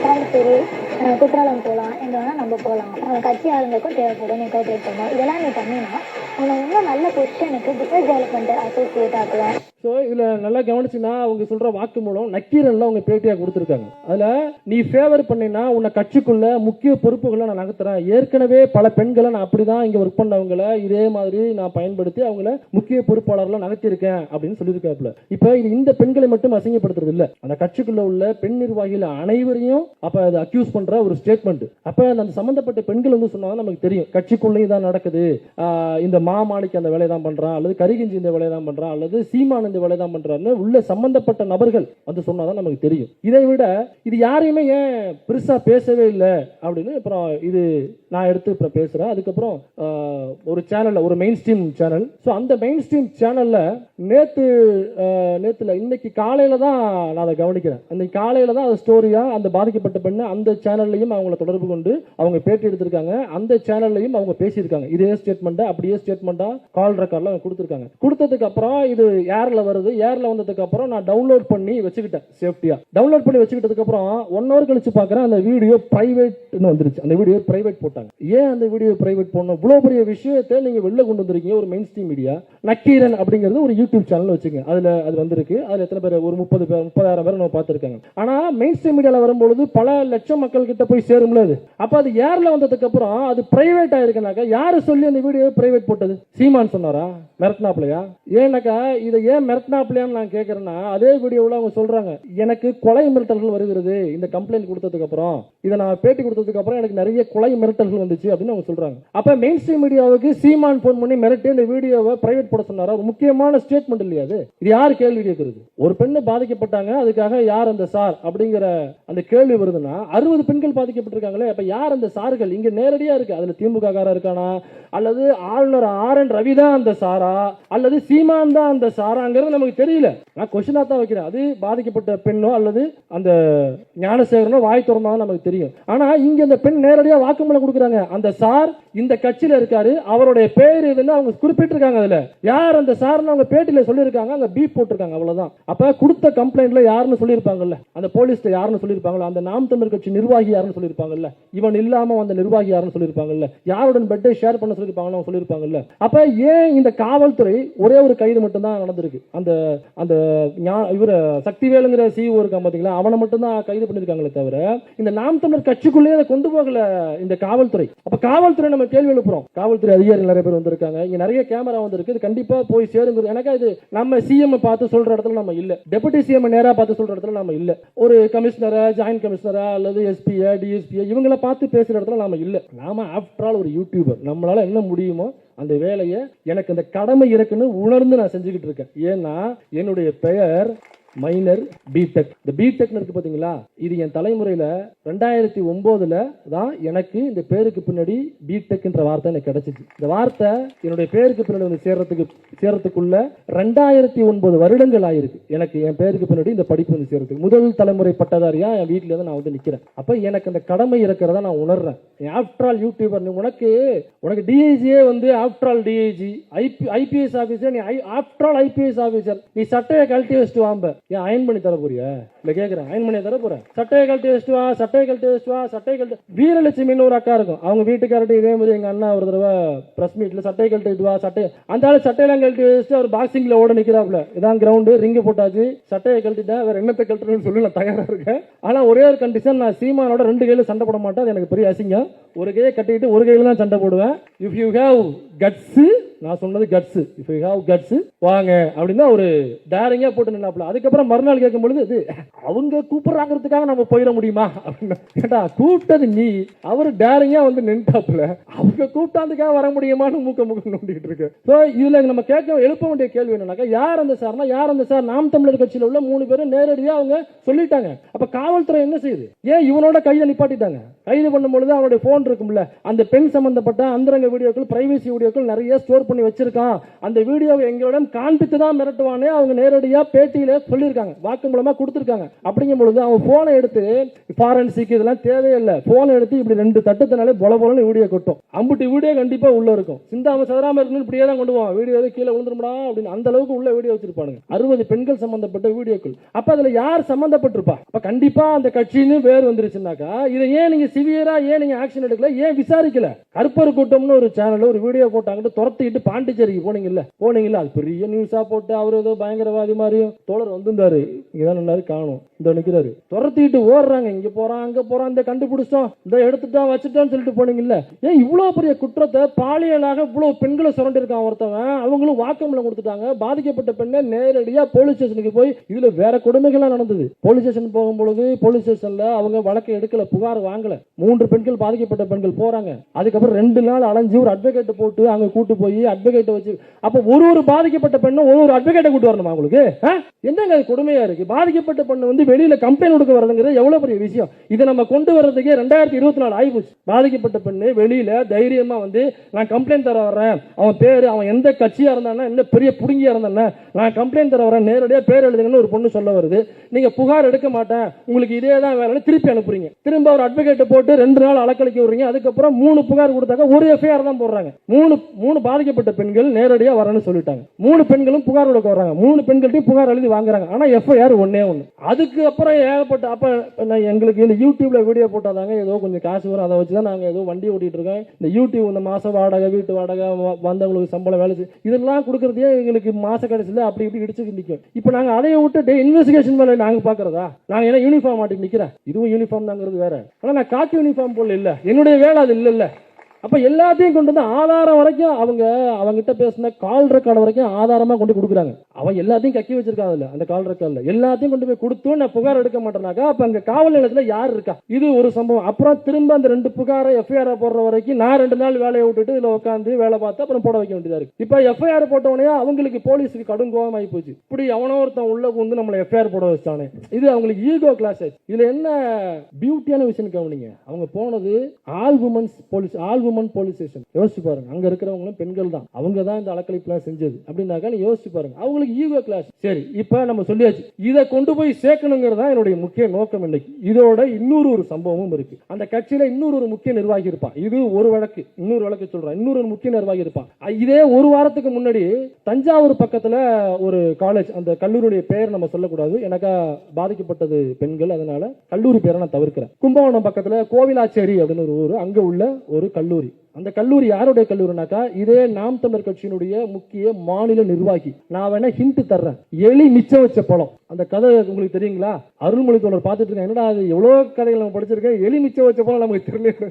கோயம்புத்தூர், குற்றாலம் போகலாம், எங்க வேணா நம்ம போகலாம், கட்சி ஆளுங்களுக்கும் தேவைப்படும், நீ கோஆப்ரேட் பண்ணோம், இதெல்லாம் நீ பண்ணினா உன்னை இன்னும் நல்ல பொசிஷனுக்கு பிசினஸ் டெவலப்மெண்ட் அசோசியேட் ஆக்குவேன். ஸோ இதில் நல்லா கவனிச்சுன்னா அவங்க சொல்ற வாக்குமூலம் நக்கீரன்ல அவங்க பேட்டியாக கொடுத்துருக்காங்க. அதில் நீ ஃபேவர் பண்ணினா உன்னை கட்சிக்குள்ள முக்கிய பொறுப்புகளை நான் நகர்த்துறேன், ஏற்கனவே பல பெண்களை நான் அப்படிதான் இங்கே ஒர்க் பண்ணவங்களை இதே மாதிரி நான் பயன்படுத்தி அவங்கள முக்கிய பொறுப்பாளர்களை நகர்த்திருக்கேன் அப்படின்னு சொல்லியிருக்காப்புல. இப்போ இது இந்த பெண்களை மட்டும் அசிங்கப்படுத்துறது இல்லை, அந்த கட்சிக்குள்ள உள்ள பெண் நிர்வாகிகள் அனைவரையும் அப்போ அதை அக்யூஸ் பண்ற ஒரு ஸ்டேட்மெண்ட். அப்போ அந்த சம்பந்தப்பட்ட பெண்கள் வந்து சொன்னாதான் நமக்கு தெரியும் கட்சிக்குள்ளேயும் தான் நடக்குது, இந்த மாணிக்கு அந்த வேலையை தான் பண்றான், அல்லது கரிகஞ்சி இந்த வேலையை தான் பண்றான், அல்லது சீமான் இந்த வேலை தான் பண்றாருன்னு உள்ள சம்பந்தப்பட்ட நபர்கள் வந்து சொன்னாதான் நமக்கு தெரியும். இதை விட இது யாரையுமே ஏன் பெருசா பேசவே இல்லை அப்படின்னு அப்புறம் இது நான் எடுத்து இப்ப பேசுறேன். அதுக்கப்புறம் ஒரு சேனல்ல, ஒரு மெயின் ஸ்ட்ரீம் சேனல், ஸோ அந்த மெயின் ஸ்ட்ரீம் சேனல்ல நேத்துல இன்னைக்கு காலையில தான் நான் அதை கவனிக்கிறேன். அன்னைக்கு காலையில தான் அது ஸ்டோரியா அந்த பாதிக்கப்பட்ட பெண்ணு அந்த சேனல்லையும் அவங்கள தொடர்பு கொண்டு அவங்க பேட்டி எடுத்திருக்காங்க, அந்த சேனல்லையும் அவங்க பேசியிருக்காங்க. இதே ஸ்டேட்மெண்ட்டா அப்படியே ஸ்டேட்மெண்ட்டா கால் ரெக்கார்ட்ல கொடுத்திருக்காங்க. கொடுத்ததுக்கு அப்புறம் இது யாரில் ஏர்ல வருது. ஏர்ல வந்ததுக்கு அப்புறம் நான் டவுன்லோட் பண்ணி வச்சுக்கிட்டேன் சேஃப்டியா. டவுன்லோட் பண்ணி வச்சுக்கிட்டதுக்கு அப்புறம் 1 hour கழிச்சு பார்க்கறேன் அந்த வீடியோ பிரைவேட்னு வந்துருச்சு. அந்த வீடியோ பிரைவேட் போட்டாங்க. ஏன் அந்த வீடியோ பிரைவேட் போடணும்? இவ்வளவு பெரிய விஷயத்தை நீங்க வெளில கொண்டு வந்திருக்கீங்க. ஒரு மெயின் ஸ்ட்ரீம் மீடியா நக்கீரன் அப்படிங்கிறது ஒரு யூடியூப் சேனல் வச்சுங்க. அதுல அது வந்திருக்கு. அதுல எத்தனை பேர்? ஒரு 30,000 பேர் நம்ம பார்த்திருக்காங்க. ஆனா மெயின் ஸ்ட்ரீம் மீடியால வரும்போது பல லட்சம் மக்கள் கிட்ட போய் சேரும்ல அது. அப்ப அது ஏர்ல வந்ததுக்கு அப்புறம் அது பிரைவேட் ஆயிருக்குனாக்கா யாரு சொல்லி அந்த வீடியோ பிரைவேட் போட்டது? சீமான் சொன்னாரா? மிரட்டினாப்லையா? ஏன்னாக்கா இதை ஏன் மிரட்டினாப்லையான்னு நான் கேட்கறேன்னா, அதே வீடியோவில் அவங்க சொல்றாங்க, எனக்கு கொலை மிரட்டல்கள் வருகிறது இந்த கம்ப்ளைண்ட் கொடுத்ததுக்கு அப்புறம், இதை நான் பேட்டி கொடுத்ததுக்கு அப்புறம் எனக்கு நிறைய கொலை மிரட்டல்கள் வந்துச்சு அப்படின்னு அவங்க சொல்றாங்க. அப்ப மெயின் ஸ்ட்ரீம் மீடியாவுக்கு சீமான் போன் பண்ணி மிரட்டி இந்த வீடியோவை பிரைவேட் போட சொன்னாரா? ஒரு முக்கியமான ஸ்டேட்மெண்ட் இல்லையா அது? இது யார் கேள்வி கேட்கிறது? ஒரு பெண்ணு பாதிக்கப்பட்டாங்க, அதுக்காக யார் அந்த சார் அப்படிங்கிற அந்த கேள்வி வருதுன்னா 60 பெண்கள் பாதிக்கப்பட்டிருக்காங்களே, அப்ப யார் அந்த சார்கள்? இங்க நேரடியா இருக்கு. அதுல திமுக காரா இருக்கானா, அல்லது ஆளுநர் RN ரவி தான் அந்த சாரா, அல்லது சீமான் தான் அந்த சாராங்கிறது நமக்கு தெரியல. நான் கொஸ்டினா தான் வைக்கிறேன். அது பாதிக்கப்பட்ட பெண்ணோ அல்லது அந்த ஞானசேகரனோ வாய் திறந்தா நமக்கு தெரியும். ஆனா இங்க இந்த பெண் நேரடியா வாக்குமூலம் கொடுக்குறாங்க. அந்த சார் இந்த கட்சியில இருக்காரு, அவருடைய பேர் இதுன்னு அவங்க குறிப்பிட்டிருக்காங்க. அதுல யார் அந்த சார்னு அவங்க பேட்டியில சொல்லியிருக்காங்க. அங்க பீப் போட்டிருக்காங்க. அவ்வளவுதான். அப்ப கொடுத்த கம்ப்ளைண்ட்ல யாருன்னு சொல்லியிருப்பாங்கல்ல, அந்த போலீஸ்ல யாருன்னு சொல்லியிருப்பாங்கல்ல, அந்த நாம் தமிழர் கட்சி நிர்வாகி யாருன்னு சொல்லியிருப்பாங்கல்ல, இவன் இல்லாம அந்த நிர்வாகி யாருன்னு சொல்லியிருப்பாங்கல்ல, யாருடன் பெட்டை ஷேர் பண்ண சொல்லியிருப்பாங்க சொல்லியிருப்பாங்கல்ல. அப்ப ஏன் இந்த காவல்துறை ஒரே ஒரு கைது மட்டும் தான் நடந்திருக்கு? அந்த அந்த இவர சக்திவேலுங்கிற CEO இருக்கான் பாத்தீங்களா, அவனை மட்டும் தான் கைது பண்ணிருக்காங்களே தவிர இந்த நாம் தமிழர் கட்சிக்குள்ளே அதை கொண்டு போகல இந்த காவல்துறை. அப்ப காவல்துறை நம்ம கேள்வி எழுப்புறோம். காவல்துறை அதிகாரிகள் நிறைய பேர் வந்திருக்காங்க. இங்க நிறைய கேமரா வந்திருக்கு. இது கண்டிப்பா போய் சேருங்கிறது எனக்கு இது நம்ம CM பார்த்து சொல்ற இடத்துல நம்ம இல்ல, டெபுட்டி CM நேரா பார்த்து சொல்ற இடத்துல நம்ம இல்ல, ஒரு கமிஷனரா, ஜாயின்ட் கமிஷனரா அல்லது SP DSP இவங்கள பார்த்து பேசுற இடத்துல நாம இல்ல. நாம ஆஃப்டர் ஆல் ஒரு யூடியூபர். நம்மளால என்ன முடியுமோ அந்த வேலையை எனக்கு அந்த கடமை இருக்குன்னு உணர்ந்து நான் செஞ்சுக்கிட்டு இருக்கேன். ஏன்னா என்னுடைய பெயர் மைனர் பிடெக். இந்த பிடெக் இருக்கு பாத்தீங்களா, இது என் தலைமுறையில 2009 தான் எனக்கு இந்த பேருக்கு பின்னாடி பிடெக்ன்ற வார்த்தை எனக்கு கிடைச்சிச்சு. இந்த வார்த்தை என்னுடைய பேருக்கு பின்னாடி வந்து சேர்றதுக்குள்ள 2009 வருடங்கள் ஆயிருக்கு. எனக்கு என் பேருக்கு பின்னாடி இந்த படிப்பு வந்து சேர்றதுக்கு முதல் தலைமுறை பட்டதாரியா என் வீட்டுல இருந்து நான் வந்து நிக்கிறேன். அப்ப எனக்கு அந்த கடமை இருக்கிறதா நான் உணர்றேன். ஆஃப்டர் ஆல் யூடியூபர், உனக்கு டிஐஜியே வந்து after all DIG, IPS officer, நீ ஆஃப்டர் ஆல் IPS ஆபீசர், நீ சட்டையை கழட்டி வச்சுட்டு வாம்ப. ஏன் அயன் பண்ணி தர போறியா? இல்ல கேக்குறேன், அயன் பண்ணி தர போறேன். சட்டையை கழட்டி வச்சுட்டு வா, சட்டையை கழட்டி வச்சுட்டு வா, சட்டையை கழட்டி. வீரலட்சுமின்னு ஒரு அக்கா இருக்கும், அவங்க வீட்டுக்காரட்டு இதே மாதிரி எங்க அண்ணா ஒரு தடவை பிரஸ் மீட்ல சட்டையை கழட்டிட்டு வா, சட்டை அந்த ஆளு சட்டையெல்லாம் கழட்டி வச்சுட்டு அவர் பாக்ஸிங்ல ஓட நிக்கிறாப்ல. இதான் கிரவுண்டு, ரிங்கு போட்டாச்சு, சட்டையை கழட்டிட்டேன், வேற என்னத்தை கழட்டுறேன்னு சொல்லி நான் தயாரா இருக்கேன். ஆனா ஒரே ஒரு கண்டிஷன், நான் சீமானோட 2 கையில சண்டை போட மாட்டேன். அது எனக்கு பெரிய அசிங்கம். ஒரு கையை கட்டிட்டு ஒரு கையில தான் சண்டை போடுவேன். இஃப் யூ ஹேவ் கட்ஸ், நான் சொன்னது guts, if you have guts வாங்க அப்படின்னா ஒரு டேரிங்கா போட்டு நின்னாப்ல. அதுக்கப்புறம் மறுநாள் கேட்கும் பொழுது இது அவங்க கூப்பிடுறாங்கிறதுக்காக நம்ம போயிட முடியுமா அப்படின்னு கேட்டா, கூப்பிட்டது நீ, அவர் டேரிங்கா வந்து நின்றாப்ல, அவங்க கூப்பிட்டாந்துக்காக வர முடியுமான்னு மூக்க நோண்டிட்டு இருக்கு. சோ இதுல நம்ம எழுப்ப வேண்டிய கேள்வி என்னன்னாக்கா, யார் அந்த சார்னா, யார் அந்த சார்? நாம் தமிழர் கட்சியில உள்ள 3 பேரும் நேரடியா அவங்க சொல்லிட்டாங்க. அப்ப காவல்துறை என்ன செய்யுது? ஏன் இவனோட கையை நிப்பாட்டிட்டாங்க? கைது பண்ணும் பொழுது அவனுடைய போன் இருக்கும்ல, அந்த பெண் சம்பந்தப்பட்ட அந்தரங்க வீடியோக்கள், பிரைவசி வீடியோக்கள் நிறைய ஸ்டோர் பண்ணி வச்சிருக்கான். அந்த வீடியோவை எங்களிடம் காண்பித்து தான் மிரட்டுவானே அவங்க நேரடியா பேட்டியில சொல்லியிருக்காங்க, வாக்குமூலமா கொடுத்திருக்காங்க. அப்படிங்கும் பொழுது அவன் போனை எடுத்து ஃபாரன்சிக் இதெல்லாம் தேவையில்லை, போனை எடுத்து இப்படி 2 தட்டத்தினாலே பொல பொலன்னு வீடியோ கொட்டும். அம்புட்டி வீடியோ கண்டிப்பா உள்ள இருக்கும். சிந்தாம சதராம இருக்கணும், இப்படியே தான் கொண்டு போவான். வீடியோ கீழே விழுந்துருமா அப்படின்னு அந்த அளவுக்கு உள்ள வீடியோ வச்சிருப்பானுங்க. 60 பெண்கள் சம்பந்தப்பட்ட வீடியோக்கள். அப்ப அதுல யார் சம்பந்தப்பட்டிருப்பா? அப்ப கண்டிப்பா அந்த கட்சின்னு பேர் வந்துருச்சுனாக்கா, இதை ஏன் நீங்க சிவியரா ஏன் நீங்க ஆக்ஷன் எடுக்கல? ஏன் விசாரிக்கல? கருப்பர் கூட்டம்னு ஒரு சேனல் ஒரு வீடியோ போட்டாங்க, துரத்திட்டு பாண்டிச்சேரிக்கு போனீங்கல்ல, அது பெரிய நியூஸா போட்டு அவர் ஏதோ பயங்கரவாதி மாதிரியும் தோழர் வந்திருந்தாரு, இங்கதான் காணும், இந்த நிக்கிறாரு, துரத்திட்டு ஓடுறாங்க, இங்க போறான் அங்க போறான், இந்த கண்டுபிடிச்சோம், இந்த எடுத்துட்டோம் வச்சுட்டோம்னு சொல்லிட்டு போனீங்கல்ல. ஏன் இவ்வளவு பெரிய குற்றத்தை பாலியலாக இவ்வளவு பெண்களை சுரண்டி இருக்கான் ஒருத்தவன், அவங்களும் வாக்குமூலம் கொடுத்துட்டாங்க. பாதிக்கப்பட்ட பெண்ணை நேரடியா போலீஸ் ஸ்டேஷனுக்கு போய், இதுல வேற கொடுமைகள்லாம் நடந்தது. போலீஸ் ஸ்டேஷன் போகும்பொழுது போலீஸ் ஸ்டேஷன்ல அவங்க வழக்கை எடுக்கல, புகார் வாங்கல. 3 பெண்கள், பாதிக்கப்பட்ட பெண்கள் போறாங்க. அதுக்கப்புறம் 2 நாள் அலைஞ்சு ஒரு அட்வொகேட் போட்டு அங்க கூட்டு போய் அட்வொகேட் வச்சு, அப்ப ஒரு பாதிக்கப்பட்ட பெண்ணும் ஒரு அட்வொகேட்டை கூட்டு வரணுமா உங்களுக்கு? என்னங்க அது கொடுமையா இருக்கு? பாதிக்கப்பட்ட பெண்ணு வந்து வெளியில கம்ப்ளைண்ட் கொடுக்க வரதுங்கிறது எவ்வளவு பெரிய விஷயம். இதை நம்ம கொண்டு வர்றதுக்கே 2024 ஆயிப்போச்சு. பாதிக்கப்பட்ட பெண்ணு வெளியில தைரியமா வந்து நான் கம்ப்ளைண்ட் தர வர்றேன், அவன் பேரு, அவன் எந்த கட்சியா இருந்தானா, என்ன பெரிய புடுங்கியா இருந்தானே, நான் கம்ப்ளைண்ட் தர வரேன், நேரடியா பேர் எழுதுங்கன்னு ஒரு பொண்ணு சொல்ல வருது. நீங்க புகார் எடுக்க மாட்டேன், உங்களுக்கு இதே தான் வேலைன்னு திருப்பி அனுப்புறீங்க. திரும்ப ஒரு அட்வொகேட்டை போட்டு 2 நாள் அலக்கழிக்க விடுறீங்க. அதுக்கப்புறம் 3 புகார் கொடுத்தாக்க ஒரு எஃப்ஐஆர் தான் போடுறாங்க. 3 பாதிக்கப்பட்ட பெண்கள் நேரடியா வரணும்னு சொல்லிட்டாங்க. 3 பெண்களும் புகார் கொடுக்க வர்றாங்க. 3 பெண்கள்ட்டையும் புகார் எழுதி வாங்குறாங்க. ஆனா எஃப்ஐஆர் ஒன்னே ஒன்று. அதுக்கு அப்புறம் ஏகப்பட்ட அப்ப எங்களுக்கு இந்த யூடியூப்ல வீடியோ போட்டாதாங்க ஏதோ கொஞ்சம் காசு வரும், அதை வச்சுதான் நாங்க ஏதோ வண்டி ஓட்டிட்டு இருக்கோம். இந்த யூடியூப் இந்த மாச வாடகை, வீட்டு வாடகை, வந்தவங்களுக்கு சம்பளம், வேலை இதெல்லாம் கொடுக்கறதே எங்களுக்கு மாச கடைசியில் அப்படி இப்படி இடிச்சு நிற்கும். இப்ப நாங்க அதை விட்டுட்டு இன்வெஸ்டிகேஷன் வேலை நாங்க பாக்குறதா? நாங்க என்ன யூனிஃபார்ம் மாட்டி நிக்கிறேன்? இதுவும் யூனிஃபார்ம் தாங்கிறது வேற. ஆனா நான் காக்கி யூனிஃபார்ம் போல இல்ல, என்னுடைய வேலை அது இல்ல. அப்ப எல்லாத்தையும் கொண்டு வந்து ஆதாரம் வரைக்கும் அவங்கிட்ட பேசின கால் ரெக்கார்டு வரைக்கும் ஆதாரமா கொண்டு கொடுக்குறாங்க. அவன் எல்லாத்தையும் கக்கி வச்சிருக்காங்க அந்த கால் ரெக்கார்ட்ல. எல்லாத்தையும் கொண்டு போய் கொடுத்து நான் புகார் எடுக்க மாட்டேனாக்கா அப்ப அங்க காவல் நிலையத்துல யார் இருக்கா? இது ஒரு சம்பவம். அப்புறம் திரும்ப அந்த 2 புகாரை எஃப்ஐஆர் போடுற வரைக்கும் நான் 2 நாள் வேலையை விட்டுட்டு இதுல உட்காந்து வேலை பார்த்து அப்புறம் போட வைக்க வேண்டியதா இருக்கு. இப்ப எஃப்ஐஆர் போட்டவனே அவங்களுக்கு போலீஸுக்கு கடும் கோபம் ஆகி போச்சு. இப்படி அவனோ ஒருத்தன் உள்ள வந்து நம்மளை எஃப்ஐஆர் போட வச்சானே, இது அவங்களுக்கு ஈகோ கிளாஸ் ஆச்சு. இதுல என்ன பியூட்டியான விஷயம் கவனிங்க, அவங்க போனது ஆல் உமன் போலீஸ் ஸ்டேஷன். யோசிச்சு பாருங்க, அங்க இருக்கிறவங்களும் பெண்கள் தான், அவங்க தான் இந்த அலக்கழிப்புலாம் செஞ்சது அப்படின்னாக்கா யோசிச்சு பாருங்க, அவங்களுக்கு ஈகோ கிளாஸ். சரி, இப்ப நம்ம சொல்லியாச்சு, இதை கொண்டு போய் சேர்க்கணுங்கிறதா என்னுடைய முக்கிய நோக்கம். இன்னைக்கு இதோட இன்னொரு சம்பவமும் இருக்கு. அந்த கட்சியில இன்னொரு முக்கிய நிர்வாகி இருப்பான். இது ஒரு வழக்கு, இன்னொரு வழக்கு சொல்றேன். இன்னொரு முக்கிய நிர்வாகி இருப்பான். இதே ஒரு வாரத்துக்கு முன்னாடி தஞ்சாவூர் பக்கத்துல ஒரு காலேஜ், அந்த கல்லூரியுடைய பெயர் நம்ம சொல்லக்கூடாது, எனக்கா பாதிக்கப்பட்டது பெண்கள், அதனால கல்லூரி பேரை நான் தவிர்க்கிறேன். கும்பகோணம் பக்கத்துல கோவிலாச்சேரி அப்படின்னு ஒரு ஊர், அங்க உள்ள ஒரு கல்லூரி. அந்த கல்லூரி யாருடைய கல்லூரினாக்கா இதே நாம் தமிழர் கட்சியினுடைய முக்கிய மாநில நிர்வாகி. நான் வேணா ஹிண்ட் தர்றேன், எலி மிச்சம் வச்ச பழம். அந்த கதை உங்களுக்கு தெரியுங்களா? அருள்மொழி தோழர் பார்த்துட்டு இருக்கேன், என்னடா அது எவ்வளவு கதைகள் நம்ம படிச்சிருக்கேன், எலி மிச்சம் வச்ச பழம் நமக்கு தெரியல.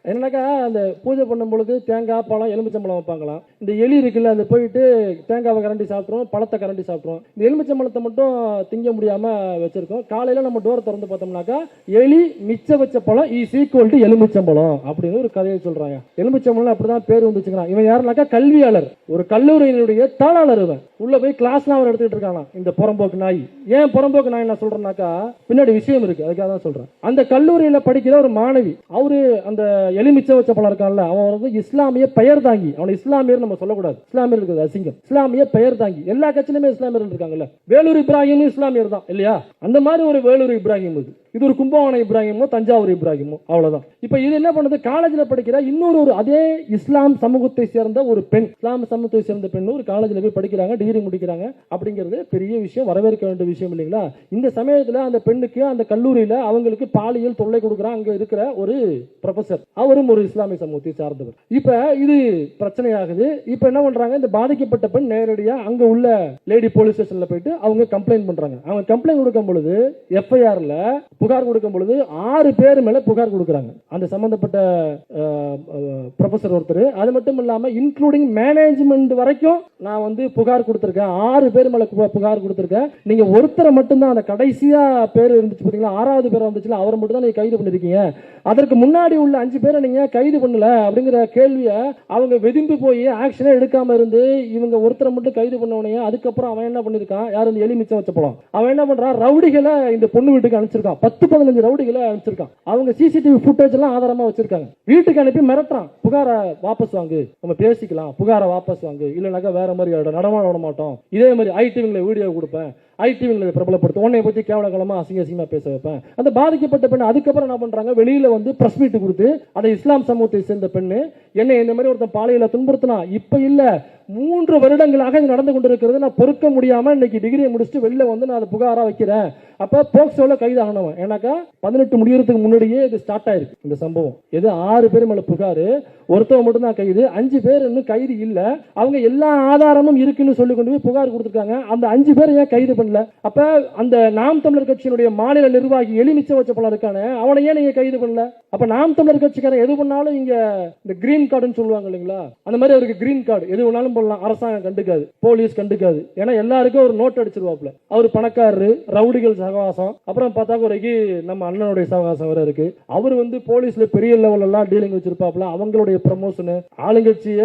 என்னன்னாக்கா அந்த பூஜை பண்ணும் பொழுது தேங்காய், பழம், எலுமிச்சம்பழம் வைப்பாங்களாம். இந்த எலி இருக்குல்ல, அது போயிட்டு தேங்காவை கரண்டி சாப்பிட்றோம், பழத்தை கரண்டி சாப்பிட்றோம். இந்த எலுமிச்சம்பழத்தை மட்டும் திங்க முடியாம வச்சிருக்கோம். காலையில நம்ம டோர் திறந்து பார்த்தோம்னாக்கா எலி மிச்ச வச்ச பழம் இஸ் ஈக்குவல் டு எலுமிச்சம்பழம் அப்படின்னு ஒரு கதையை சொல்றாங்க. எலுமிச்சம்பழம் அப்படிதான் பேர் வந்துச்சுக்கிறான். இவன் யாருனாக்கா கல்வியாளர், ஒரு கல்லூரியினுடைய தாளாளர். இவன் உள்ள போய் கிளாஸ்லாம் அவர் எடுத்துட்டு இருக்கானா, இந்த புறம்போக்கு நாய். ஏன் புறம்போக்கு நாய் நான் சொல்றேன்னாக்கா பின்னாடி விஷயம் இருக்கு, அதுக்காக தான் சொல்றேன். அந்த கல்லூரியில படிக்கிற ஒரு மாணவி, அவரு அந்த எலுமிச்ச வச்ச பழம் இருக்கான்ல, அவன் வந்து இஸ்லாமிய பெயர் தாங்கி, அவனை இஸ்லாமியர் நம்ம சொல்லக்கூடாது, இஸ்லாமியர் இருக்குது அசிங்கம், இஸ்லாமிய பெயர் தாங்கி. எல்லா கட்சியிலுமே இஸ்லாமியர் இருக்காங்கல்ல, வேலூர் இப்ராஹிம் இஸ்லாமியர் தான் இல்லையா? அந்த மாதிரி ஒரு வேலூர் இப்ராஹிம் இது ஒரு கும்பகோணம் இப்ராஹிமோ தஞ்சாவூர் இப்ராஹிமோ, அவ்வளவுதான். இப்ப இது என்ன பண்ணுது, காலேஜ்ல படிக்கிற இன்னொரு அதே இஸ்லாம் சமூகத்தை சேர்ந்த ஒரு பெண், இஸ்லாம் சமூகத்தை சேர்ந்த பெண் ஒரு காலேஜ்ல போய் படிக்கிறாங்க, டிகிரி முடிக்கிறாங்க. அப்படிங்கிறது பெரிய விஷயம், வரவேற்க வேண்டிய விஷயம் இல்லைங்களா? இந்த சமயத்துல அந்த பெண்ணுக்கு அந்த கல்லூரியில அவங்களுக்கு பாலியல் தொல்லை கொடுக்குறாங்க அங்க இருக்கிற ஒரு ப்ரொஃபசர், அவரும் ஒரு இஸ்லாமிய சமூகத்தை சார்ந்தவர். இப்ப இது பிரச்சனையாகுது. இப்ப என்ன பண்றாங்க, இந்த பாதிக்கப்பட்ட பெண் நேரடியா அங்க உள்ள லேடி போலீஸ் ஸ்டேஷன்ல போயிட்டு அவங்க கம்ப்ளைண்ட் பண்றாங்க. அவங்க கம்ப்ளைண்ட் கொடுக்கும் பொழுது எஃப்ஐஆர்ல புகார் கொடுக்கும் பொழுது 6 பேர் மேல புகார் கொடுக்குறாங்க. அந்த சம்பந்தப்பட்ட ப்ரொஃபசர் ஒருத்தர், அது மட்டும் இல்லாம இன்க்ளூடிங் மேனேஜ்மெண்ட் வரைக்கும் நான் வந்து புகார் கொடுத்திருக்கேன். 6 பேர் மேல புகார் கொடுத்திருக்கேன். நீங்க ஒருத்தரை மட்டும்தான், அந்த கடைசியா பேர் இருந்துச்சு பாத்தீங்களா, 6வது பேர் வந்துச்சுல, அவர் மட்டும் தான் நீங்க கைது பண்ணிருக்கீங்க, அதற்கு முன்னாடி உள்ள 5 பேரை நீங்க கைது பண்ணல அப்படிங்கிற கேள்விய அவங்க வெதும்பி போய் ஆக்ஷனே எடுக்காம இருந்து இவங்க ஒருத்தரை மட்டும் கைது பண்ணவனே. அதுக்கப்புறம் அவன் என்ன பண்ணிருக்கான், யார் இந்த எலி மிச்சம் வச்ச பழம், அவன் என்ன பண்றான், ரவுடிகளை இந்த பொண்ணு வீட்டுக்கு அனுப்பிச்சிருக்கான். 10-15 ரவுடிகளை அனுப்பிச்சிருக்கான். அவங்க சிசிடிவி ஃபுட்டேஜ் எல்லாம் ஆதாரமா வச்சிருக்காங்க. வீட்டுக்கு அனுப்பி மிரட்டுறான், புகாரை வாபஸ் வாங்கு, நம்ம பேசிக்கலாம், புகாரை வாபஸ் வாங்கு, இல்லைனாக்கா வேற மாதிரி நடமாட விட மாட்டோம், இதே மாதிரி ஐடிவிங்களை வீடியோ கொடுப்பேன், ஐடிவிங்களை பிரபலப்படுத்த, உன்னை பத்தி கேவலமா அசிங்கமா பேச வைப்பேன். அந்த பாதிக்கப்பட்ட பெண் அதுக்கப்புறம் என்ன பண்றாங்க, வெளியில வந்து பிரஸ் மீட் கொடுத்து அதை இஸ்லாம் சமூகத்தை சேர்ந்த பெண்ணு என்ன இந்த மாதிரி ஒருத்தன் பாலியல துன்புறுத்தினா, இப்ப இல்ல 3 வருடங்களாக இது நடந்து கொண்டிருக்கிறது, நான் பொறுக்க முடியாம இன்னைக்கு டிகிரியை முடிச்சுட்டு வெளில வந்து நான் அதை புகாரா வைக்கிறேன். அப்ப போக்சோல கைது ஆகணும். ஏன்னாக்கா 18 முடியறதுக்கு முன்னாடியே இது ஸ்டார்ட் ஆயிருக்கு இந்த சம்பவம். எது 6 பேர் மேல புகாரு, ஒருத்தவங்க மட்டும் தான் கைது, 5 பேர் இன்னும் கைது இல்ல. அவங்க எல்லா ஆதாரமும் இருக்குன்னு சொல்லி கொண்டு போய் புகார் கொடுத்திருக்காங்க. அந்த 5 பேர் ஏன் கைது பண்ணல? அப்ப அந்த நாம் தமிழர் கட்சியினுடைய மாநில நிர்வாகி எலுமிச்ச வச்ச பழம் இருக்கானே, அவனை ஏன் நீங்க கைது பண்ணல? அப்ப நாம் தமிழர் கட்சிக்காரன் எது பண்ணாலும் இங்க இந்த கிரீன் கார்டுன்னு சொல்லுவாங்க இல்லைங்களா, அந்த மாதிரி அவருக்கு கிரீன் கார்டு எது வேணாலும் போடலாம், அரசாங்கம் கண்டுக்காது, போலீஸ் கண்டுக்காது. ஏன்னா எல்லாருக்கும் ஒரு நோட் அடிச்சிருவாப்ல. அவர் பணக்காரரு, ரவுடிகள் சகவாசம், அப்புறம் பார்த்தா குறைக்கு நம்ம அண்ணனுடைய சகவாசம் வேற இருக்கு. அவர் வந்து போலீஸ்ல பெரிய லெவல் எல்லாம் டீலிங் வச்சிருப்பாப்ல, அவங்களுடைய ப்ரமோஷன் ஆளுங்கட்சிய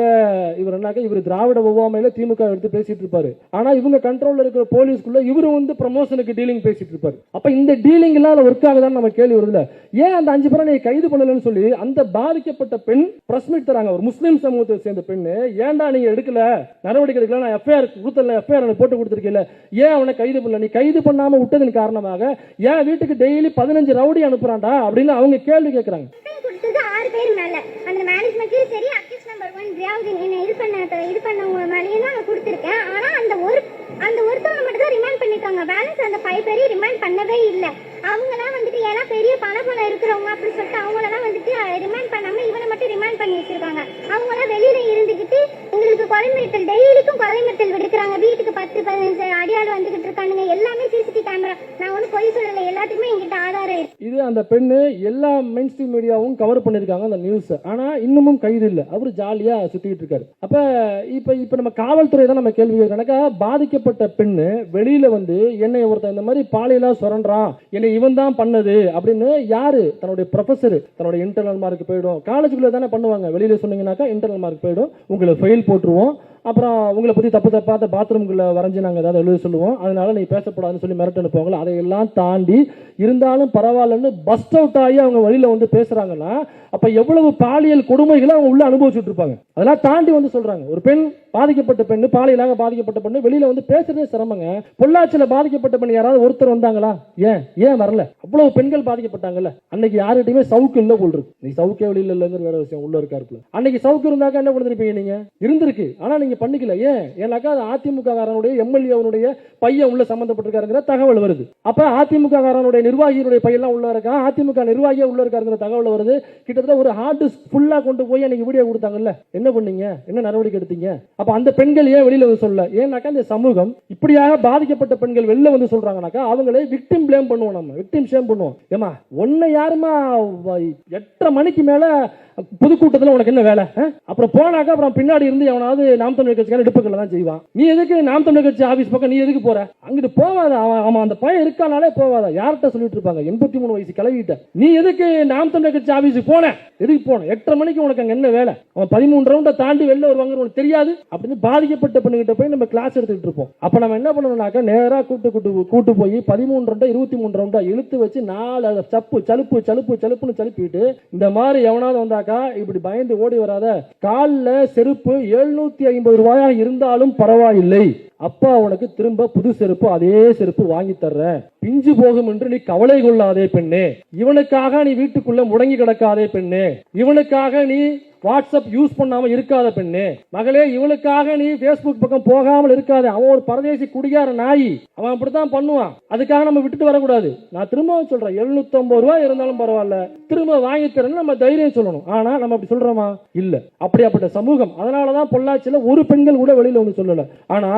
இவர் என்னக்க இவர் திராவிட ஒவ்வாமையில திமுக எடுத்து பேசிட்டு இருப்பாரு. ஆனா இவங்க கண்ட்ரோல்ல இருக்கிற போலீஸ்க்குள்ள இவரு வந்து ப்ரமோஷனுக்கு டீலிங் பேசிட்டு இருப்பாரு. அப்ப இந்த டீலிங் எல்லாம் ஒர்க் ஆகுதான்னு நம்ம கேள்வி வருதுல. ஏன் அந்த 5 பேரை நீ கைது பண்ணலன்னு சொல்லி அந்த பாதிக்கப்பட்ட பெண் பிரஸ் மீட் தராங்க. ஒரு முஸ்லீம் சமூகத்தை சேர்ந்த பெண்ணு, ஏன்டா நீங்க எடுக்கல, நடவடிக்கை எடுக்கல, நான் எஃப்ஐஆர் கொடுத்தல, எஃப்ஐஆர் போட்டு கொடுத்துருக்கீங்க, ஏன் அவனை கைது பண்ணல, நீ கைது பண்ணாம விட்டதன் காரணமாக ஏன் வீட்டுக்கு டெய்லி 15 ரவுடி அனுப்புறான்டா அப்படின்னு அவங்க கேள்வி கேட்கறாங்க. 6 பேர் மேல அந்த மேனேஜ்மெண்ட்லயும் சரி, அக்யூஸ் நம்பர் 1 ரியாவுதீன் என்ன இது பண்ணவங்க மேலேயும் தான் நான் கொடுத்துருக்கேன். ஆனா அந்த ஒருத்தவங்க மட்டும் தான் ரிமைண்ட் பண்ணிருக்காங்க. பேலன்ஸ் அந்த 5 பேரையும் ரிமைண்ட் பண்ணவே இல்லை. அவங்களாம் வந்துட்டு ஏன்னா பெரிய பணம் இருக்கிறவங்க அப்படி சொல்லிட்டு அவங்களெல்லாம் வந்துட்டு ரிமைண்ட் பண்ணாம இவனை மட்டும் ரிமைண்ட் பண்ணி வச்சிருக்காங்க. அவங்களாம் வெளியில இருந்துகிட்டு எங்களுக்கு கொலை மிரட்டல், டெய்லிக்கும் கொலை மிரட்டல் விடுக்கிறாங்க. வீட்டுக்கு 10-15 அடியாள் வந்துகிட்டு இருக்கானுங்க. எல்லாமே சிசிடிவி கேமரா. நான் ஒன்னும் பொய் சொல்லல, எல்லாத்துக்குமே எங்கிட்ட ஆதாரம். இது அந்த பெண்ணு எல்லா மெயின் ஸ்ட்ரீம் மீடியாவும் கவர் பண்ணிருக்காங்க அந்த நியூஸ். ஆனா இன்னமும் கைது இல்ல, அவரு ஜாலியா சுத்திட்டு இருக்காரு. அப்ப இப்ப நம்ம காவல்துறை தான் நம்ம கேள்வி கேட்கறோம். பாதிக்கப்பட்ட பெண்ணு வெளியில வந்து என்னை ஒருத்தன் இந்த மாதிரி பாலியலா சுரண்டான், என்னை இவன் தான் பண்ணது அப்படின்னு யாரு, தன்னுடைய ப்ரொஃபசர் தன்னுடைய இன்டர்னல் மார்க் போயிடும். காலேஜுக்குள்ள தானே பண்ணுவாங்க, வெளியில சொன்னீங்கன்னாக்கா இன்டர்னல் மார்க் போயிடும், உங்களை ஃபெயில் போட்டுருவோம், அப்புறம் உங்களை பத்தி தப்பாத பாத்ரூம்குள்ள வரைஞ்சு நாங்கள் ஏதாவது எழுத சொல்லுவோம், அதனால நீ பேசக்கூடாதுன்னு சொல்லி மிரட்டு அனுப்புவாங்களா. அதையெல்லாம் தாண்டி இருந்தாலும் பரவாயில்லன்னு பஸ்ட் அவுட் ஆகி அவங்க வழியில வந்து பேசுறாங்கன்னா அப்ப எவ்வளவு பாலியல் கொடுமைகளை அவங்க உள்ள அனுபவிச்சுட்டு இருப்பாங்க. அதெல்லாம் தாண்டி வந்து சொல்றாங்க. ஒரு பெண், பாதிக்கப்பட்ட பெண்ணு, பாலியலாக பாதிக்கப்பட்ட பெண்ணு வெளியில வந்து பேசுறதே சிரமங்க. பொள்ளாச்சியில பாதிக்கப்பட்ட பெண் யாராவது ஒருத்தர் வந்தாங்களா? ஏன் வரல? அவ்வளவு பெண்கள் பாதிக்கப்பட்டாங்கல்ல. அன்னைக்கு யாருகிட்டயுமே சவுக்கு இல்ல போல் இருக்கு. நீ சவுக்கே வெளியில இல்லைங்கிற வேற விஷயம் உள்ள இருக்காருக்குள்ள. அன்னைக்கு சவுக்கு இருந்தாக்க என்ன பண்ணிருப்பீங்க நீங்க? இருந்திருக்கு, ஆனா நீங்க பண்ணிக்கல. ஏன்னாக்கா அது அதிமுக காரனுடைய எம்எல்ஏ பையன் உள்ள சம்பந்தப்பட்டிருக்காருங்கிற தகவல் வருது. அப்ப அதிமுக காரனுடைய நிர்வாகியினுடைய பையெல்லாம் உள்ள இருக்கா, அதிமுக நிர்வாகியே உள்ள இருக்காருங்கிற தகவல் வருது. கிட்டத்தட்ட ஒரு ஹார்ட் டிஸ்க் ஃபுல்லா கொண்டு போய் அன்னைக்கு வீடியோ கொடுத்தாங்கல்ல. என்ன பண்ணீங்க? என்ன நடவடிக்கை எடுத்தீங்க? அப்ப அந்த பெண்கள் ஏன் வெளியில வந்து சொல்ல? ஏன்னாக்கா இந்த சமூகம் இப்படியாக பாதிக்கப்பட்ட பெண்கள் வெளில வந்து சொல்றாங்கனாக்கா அவங்களே விக்டிம் பிளேம் பண்ணுவோம், நம்ம விக்டிம் ஷேம் பண்ணுவோம். ஏமா ஒன்ன யாருமா 8:30 மணிக்கு மேல பொதுக்கூட்டத்தில் உனக்கு என்ன வேலை? அப்புறம் போனாக்கா அப்புறம் பின்னாடி இருந்து எவனாவது நாம் தமிழர் கட்சிக்கான இடுப்புகளை தான் செய்வான். நீ எதுக்கு நாம் தமிழர் கட்சி ஆபீஸ் பக்கம் நீ எதுக்கு போற? அங்கிட்டு போவாத. அவன் அந்த பையன் இருக்கானாலே போவாத. யார்கிட்ட சொல்லிட்டு இருப்பாங்க? 83 வயசு கிளவிட்ட நீ எதுக்கு நாம் தமிழர் கட்சி ஆபீஸுக்கு போன? எதுக்கு போன? 8:30 மணிக்கு உனக்கு அங்க என்ன வேலை? அவன் 13 ரவுண்ட தாண்டி வெளில வருவாங்க, உனக்கு தெரியாது அப்படின்னு பாதிக்கப்பட்ட பெண்ணுகிட்ட போய் நம்ம கிளாஸ் எடுத்துட்டு இருப்போம். அப்ப நம்ம என்ன பண்ணணும்னாக்கா நேரா கூட்டு போய் 13 ரவுண்டா 23 ரவுண்டா இழுத்து வச்சு 4 சலுப்புன்னு சலுப்பிட்டு இந்த மாதிரி எவனாவது வந்தாக்கா இப்படி பயந்து ஓடி வராத. கால்ல செருப்பு 750 ரூபாயா இருந்தாலும் பரவாயில்லை, அப்பா உனக்கு திரும்ப புது செருப்பு அதே செருப்பு வாங்கி தர்றேன், பிஞ்சு போகும் என்று நீ கவலை கொள்ளாதே பெண்ணே, இவனுக்காக நீ வீட்டுக்குள்ள முடங்கி கிடக்காதே பெண்ணே, இவனுக்காக நீ வாட்ஸ்அப் யூஸ் பண்ணாம இருக்காத பெண்ணே, மகளே இவனுக்காக நீ பேஸ்புக் பக்கம் போகாமல் இருக்காத. அவன் ஒரு பரதேசி குடிகார நாய், அவன் அப்படித்தான் பண்ணுவான். அதுக்காக நம்ம விட்டுட்டு வரக்கூடாது. நான் திரும்ப சொல்றேன், 750 ரூபாய் இருந்தாலும் பரவாயில்ல, திரும்ப வாங்கி தரேன்னு நம்ம தைரியம் சொல்லணும். ஆனா நம்ம அப்படி சொல்றோமா? இல்ல. அப்படியாப்பட்ட சமூகம். அதனாலதான் பொள்ளாச்சியில ஒரு பெண்கள் கூட வெளியில வந்து சொல்லல. ஆனா